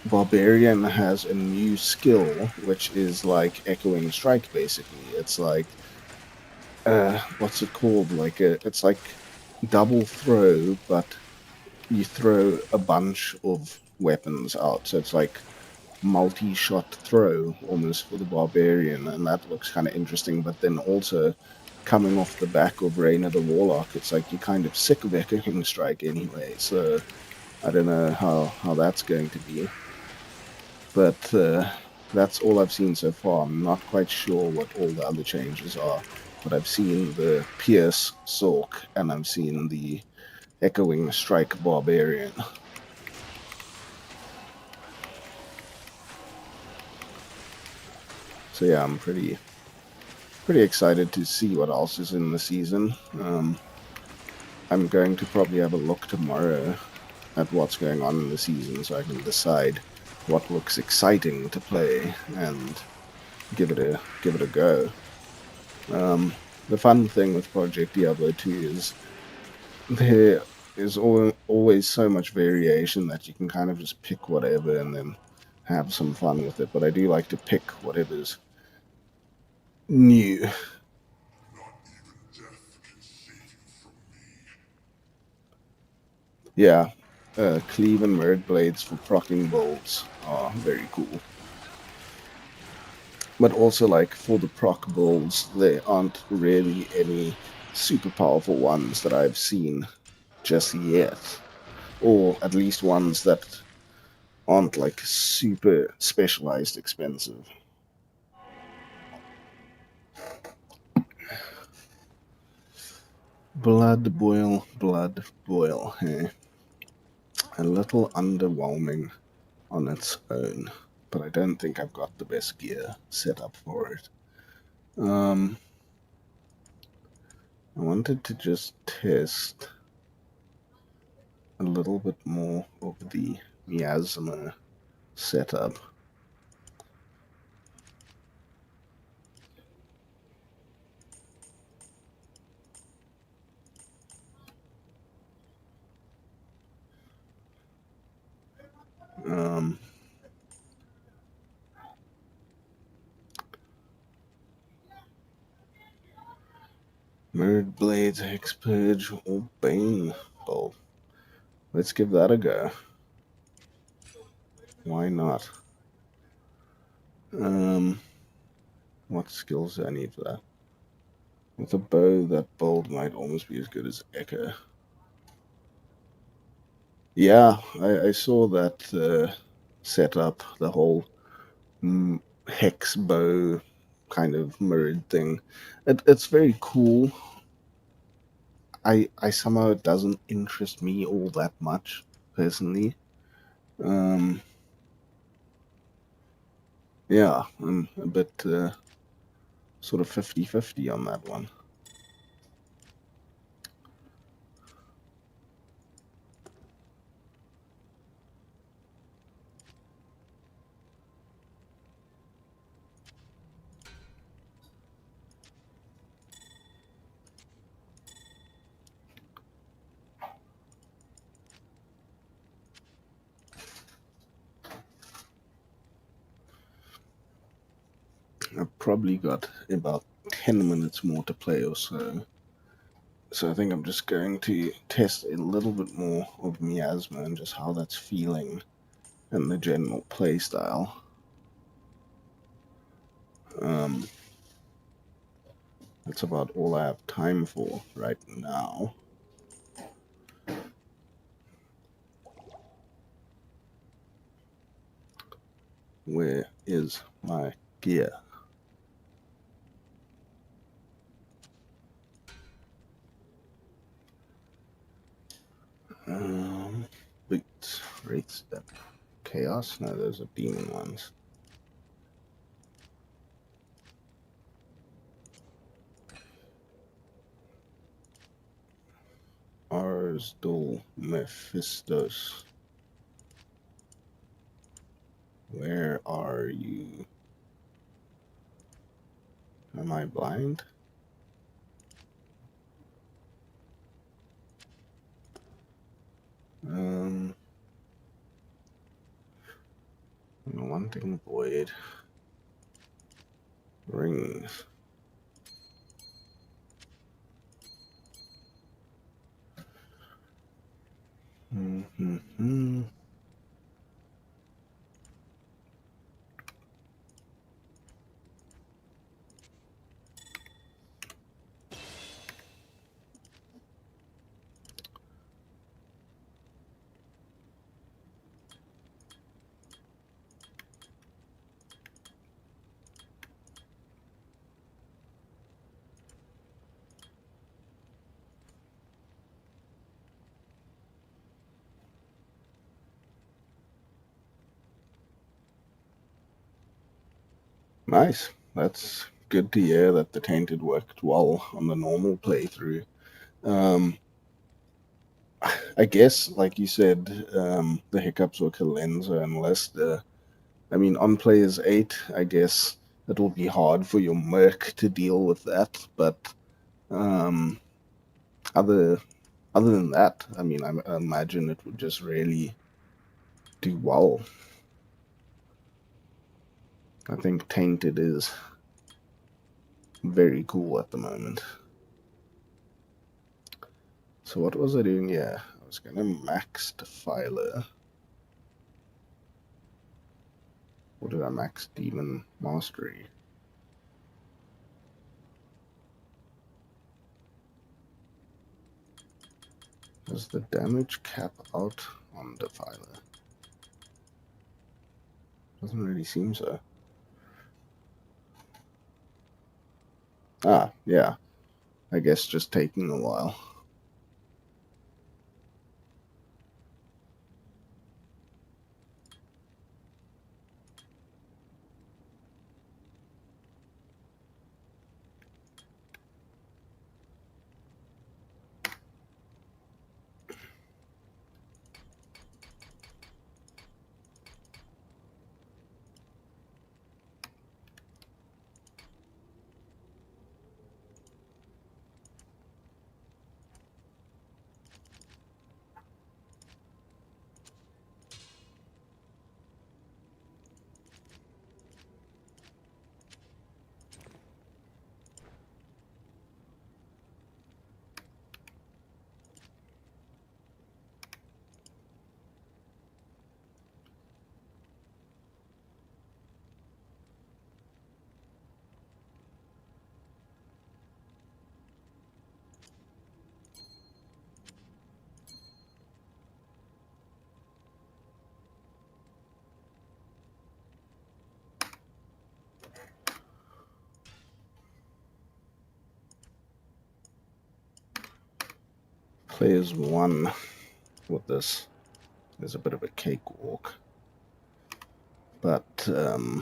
[SPEAKER 1] Barbarian has a new skill, which is like Echoing Strike, basically. It's like, what's it called? It's like double throw, but you throw a bunch of weapons out. So it's like multi-shot throw almost for the barbarian, and that looks kind of interesting. But then also coming off the back of Reign of the Warlock, it's like you're kind of sick of Echoing Strike anyway, so I don't know how that's going to be. But that's all I've seen so far. I'm not quite sure what all the other changes are, but I've seen the Pierce Sork, and I've seen the Echoing Strike Barbarian. So yeah, I'm pretty excited to see what else is in the season. I'm going to probably have a look tomorrow at what's going on in the season so I can decide what looks exciting to play and give it a go. The fun thing with Project Diablo 2 is there is always so much variation that you can kind of just pick whatever and then have some fun with it. But I do like to pick whatever's new. Yeah, cleave and mirrored blades for proccing bolts are very cool. But also, like, for the proc bolts, there aren't really any super powerful ones that I've seen just yet. Or at least ones that aren't, like, super specialized expensive. Blood boil, hey. A little underwhelming on its own, but I don't think I've got the best gear set up for it. I wanted to just test a little bit more of the miasma setup. Um, Mirrored Blades, Hex Purge, or Bane Bolt. Let's give that a go. Why not? What skills do I need for that? With a bow, that bolt might almost be as good as Echo. Yeah, I saw that setup, the whole hex bow kind of mirrored thing. It's very cool. I somehow it doesn't interest me all that much personally. Um, yeah, I'm a bit sort of 50-50 on that one. I've probably got about 10 minutes more to play or so. So I think I'm just going to test a little bit more of Miasma and just how that's feeling and the general play style. That's about all I have time for right now. Where is my gear? Boots, wraiths, chaos. No, those are demon ones. Ars Dol Mephistos. Where are you? Am I blind? Wanting void. Rings. Nice. That's good to hear that the Tainted worked well on the normal playthrough. Um, I guess, like you said, the hiccups were Calenza, unless I mean, on Players 8, I guess it'll be hard for your Merc to deal with that, but um, other other than that, I mean, I imagine it would just really do well. I think Tainted is very cool at the moment. So what was I doing? Yeah, I was gonna max Defiler. Or did I max Demon Mastery? Is the damage cap out on Defiler? Doesn't really seem so. Ah, yeah. I guess just taking a while. Players 1 with this is a bit of a cakewalk. But I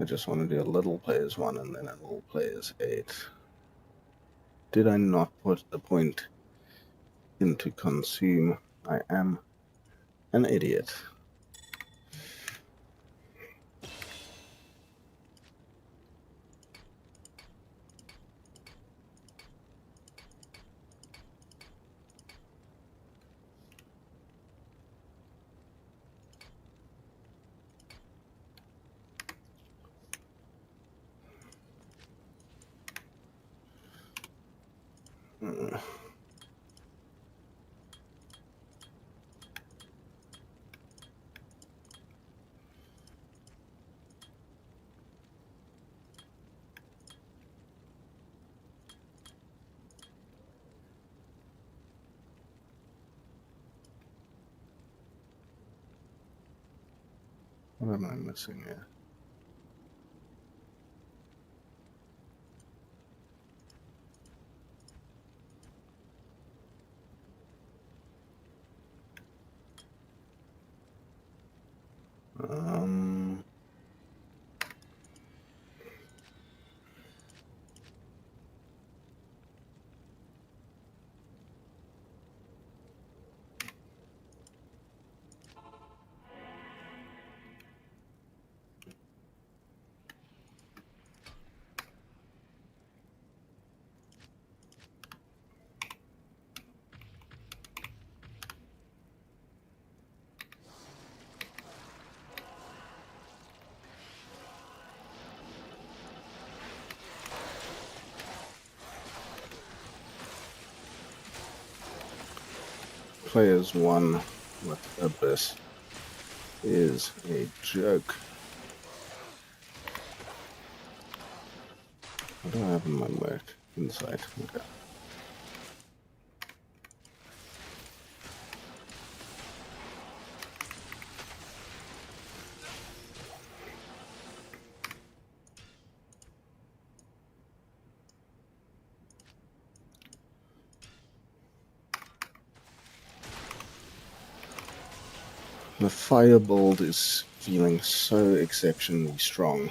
[SPEAKER 1] just want to do a little Players 1 and then a little Players 8. Did I not put the point into consume? I am an idiot. Hmm. What am I missing here? Um, Players 1 with Abyss is a joke. What do I have in my Merc? Inside. Okay. The fire build is feeling so exceptionally strong.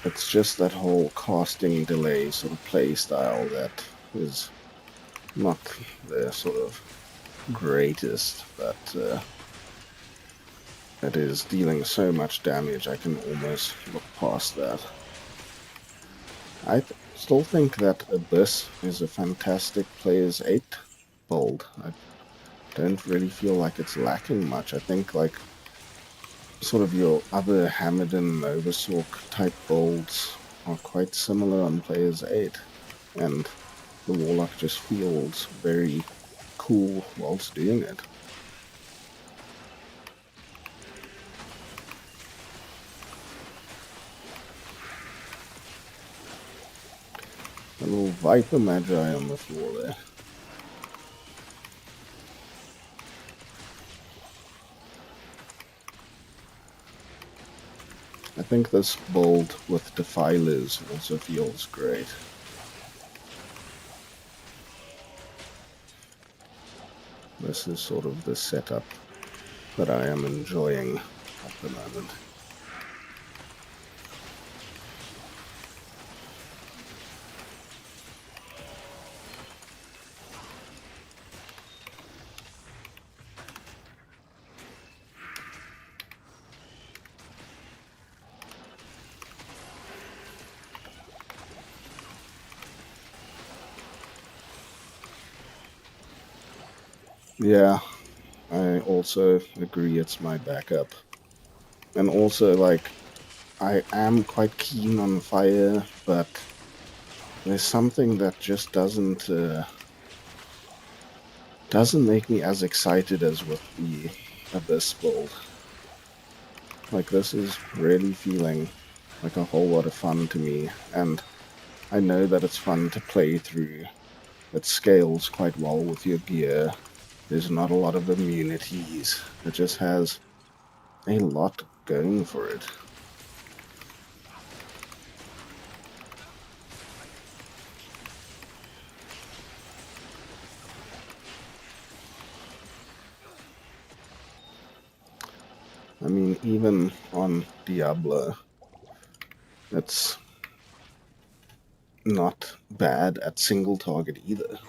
[SPEAKER 1] It's just that whole casting delay sort of play style that is not the sort of greatest, but it is dealing so much damage I can almost look past that. I still think that Abyss is a fantastic Players 8 build. I don't really feel like it's lacking much. I think like sort of your other Hamadan Oversork type builds are quite similar on Players 8, and the Warlock just feels very cool whilst doing it. A little Viper Magi on the floor there. I think this build with Defilers also feels great. This is sort of the setup that I am enjoying at the moment. Yeah, I also agree it's my backup. And also, like, I am quite keen on fire, but there's something that just doesn't make me as excited as with the Abyss build. Like, this is really feeling like a whole lot of fun to me, and I know that it's fun to play through. It scales quite well with your gear. There's not a lot of immunities. It just has a lot going for it. I mean, even on Diablo, it's not bad at single target either.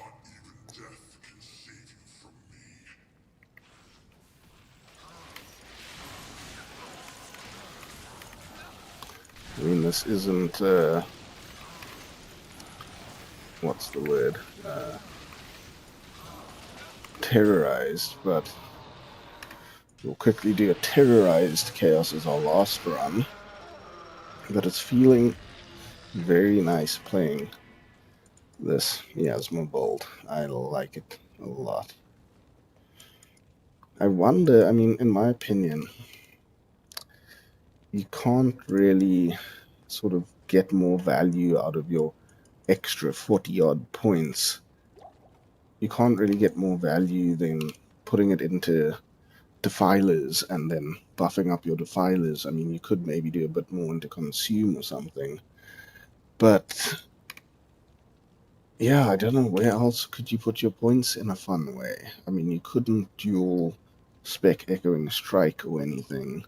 [SPEAKER 1] I mean, this isn't, what's the word? Terrorized, but we'll quickly do a terrorized chaos as our last run. But it's feeling very nice playing this Miasma Bolt. I like it a lot. I wonder, I mean, in my opinion, you can't really sort of get more value out of your extra 40 odd points. You can't really get more value than putting it into defilers and then buffing up your defilers. I mean, you could maybe do a bit more into consume or something. But yeah, I don't know where else could you put your points in a fun way. I mean, you couldn't dual spec echoing strike or anything.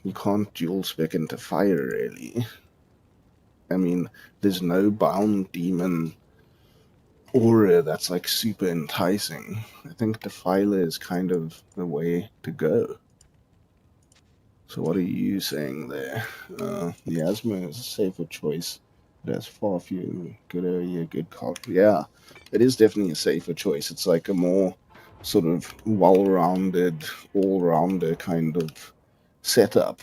[SPEAKER 1] You can't dual spec into fire really. I mean, there's no bound demon aura that's like super enticing. I think Defiler is kind of the way to go. So what are you saying there? Miasma is a safer choice. It has far fewer good area, good card. Yeah, it is definitely a safer choice. It's like a more sort of well-rounded, all-rounder kind of setup.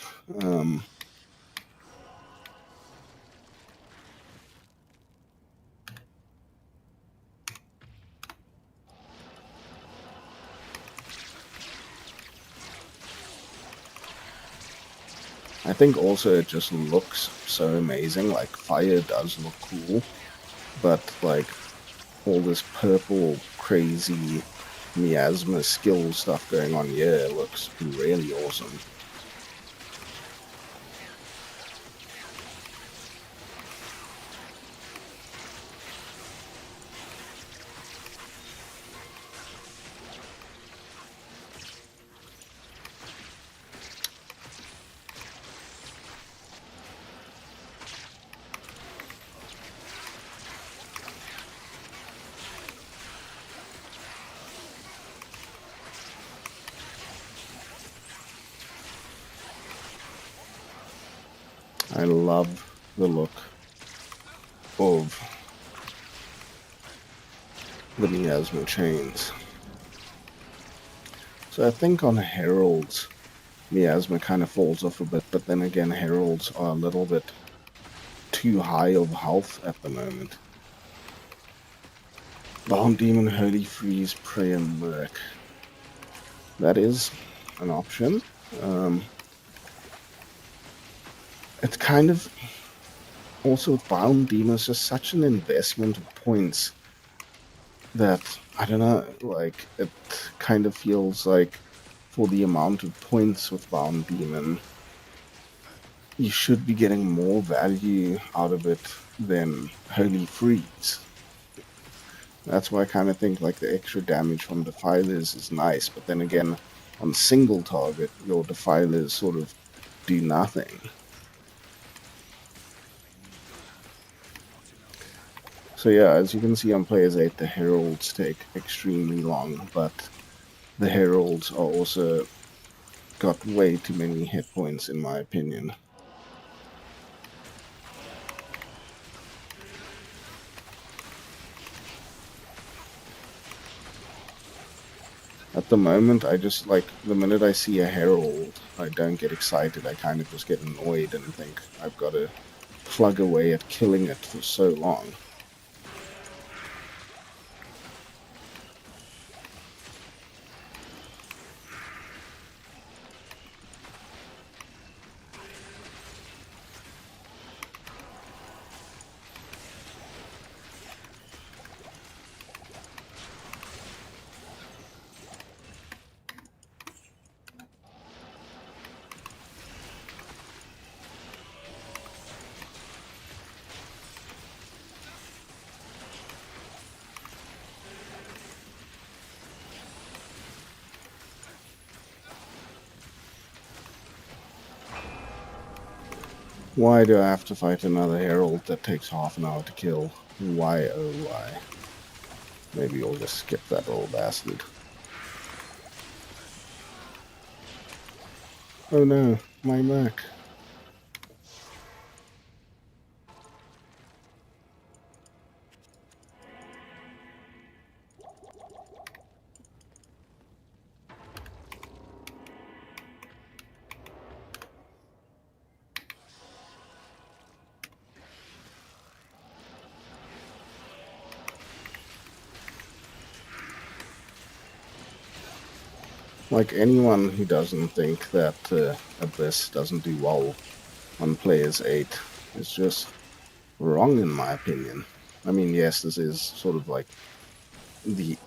[SPEAKER 1] I think also it just looks so amazing. Like fire does look cool, but like all this purple crazy miasma skill stuff going on here looks really awesome. I love the look of the miasma chains. So I think on heralds, miasma kind of falls off a bit, but then again, heralds are a little bit too high of health at the moment. Bound Demon, Holy Freeze, Prey, and Lurk. That is an option. It's kind of also with Bound Demon, it's just such an investment of points that I don't know, like it kind of feels like for the amount of points with Bound Demon, you should be getting more value out of it than Holy Freeze. That's why I kind of think like the extra damage from Defilers is nice, but then again, on single target, your Defilers sort of do nothing. So yeah, as you can see on Players 8, the Heralds take extremely long, but the Heralds are also got way too many hit points in my opinion. At the moment, I just, like, the minute I see a Herald, I don't get excited. I kind of just get annoyed and think I've got to plug away at killing it for so long. Why do I have to fight another Herald that takes half an hour to kill? Why, oh why? Maybe I'll just skip that old bastard. Oh no, my Mac. Like, anyone who doesn't think that Abyss doesn't do well on Players 8 is just wrong in my opinion. I mean, yes, this is sort of like the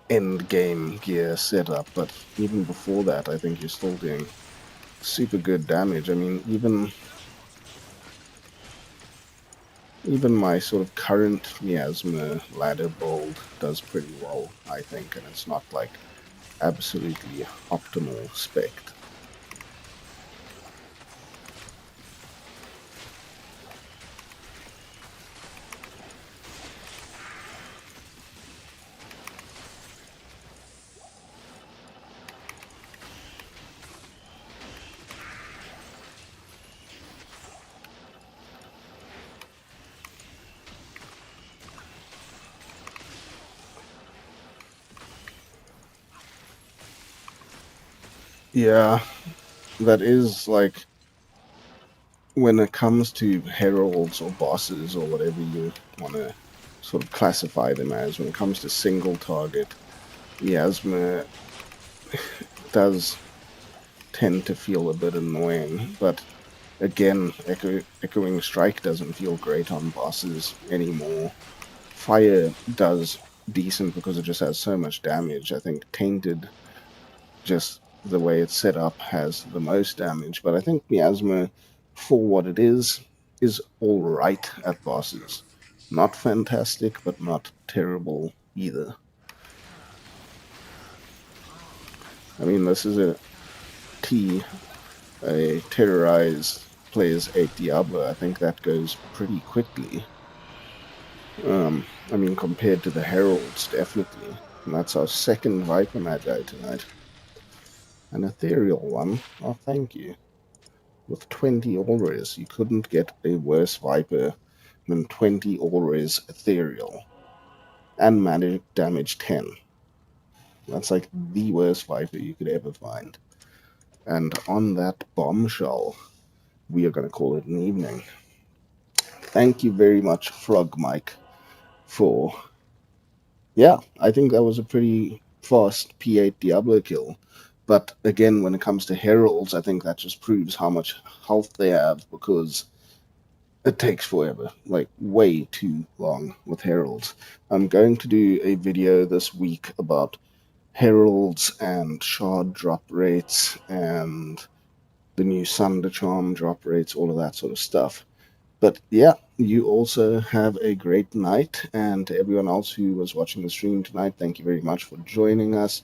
[SPEAKER 1] end game gear setup, but even before that, I think you're still doing super good damage. I mean, even my sort of current miasma ladder build does pretty well, I think, and it's not like absolutely optimal spec. Yeah, that is like when it comes to heralds or bosses or whatever you want to sort of classify them as, when it comes to single target, miasma does tend to feel a bit annoying, but again, Echoing Strike doesn't feel great on bosses anymore. Fire does decent because it just has so much damage. I think Tainted, just the way it's set up, has the most damage, but I think Miasma, for what it is alright at bosses. Not fantastic, but not terrible either. I mean, this is a terrorized Players 8 Diablo. I think that goes pretty quickly. I mean, compared to the Heralds, definitely. And that's our second Viper Magi tonight. An ethereal one. Oh, thank you. with 20 Allrays. You couldn't get a worse Viper than 20 Allrays Ethereal and magic damage 10. That's like the worst Viper you could ever find. And on that bombshell, we are going to call it an evening. Thank you very much, Frog Mike, for, yeah, I think that was a pretty fast P8 Diablo kill. But again, when it comes to heralds, I think that just proves how much health they have, because it takes forever, like way too long with heralds. I'm going to do a video this week about heralds and shard drop rates and the new Sunder Charm drop rates, all of that sort of stuff. But yeah, you also have a great night. And to everyone else who was watching the stream tonight, thank you very much for joining us.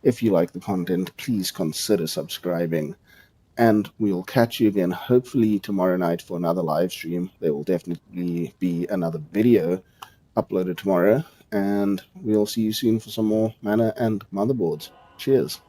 [SPEAKER 1] If you like the content, please consider subscribing. And we'll catch you again, hopefully tomorrow night, for another live stream. There will definitely be another video uploaded tomorrow. And we'll see you soon for some more Mana and Motherboards. Cheers.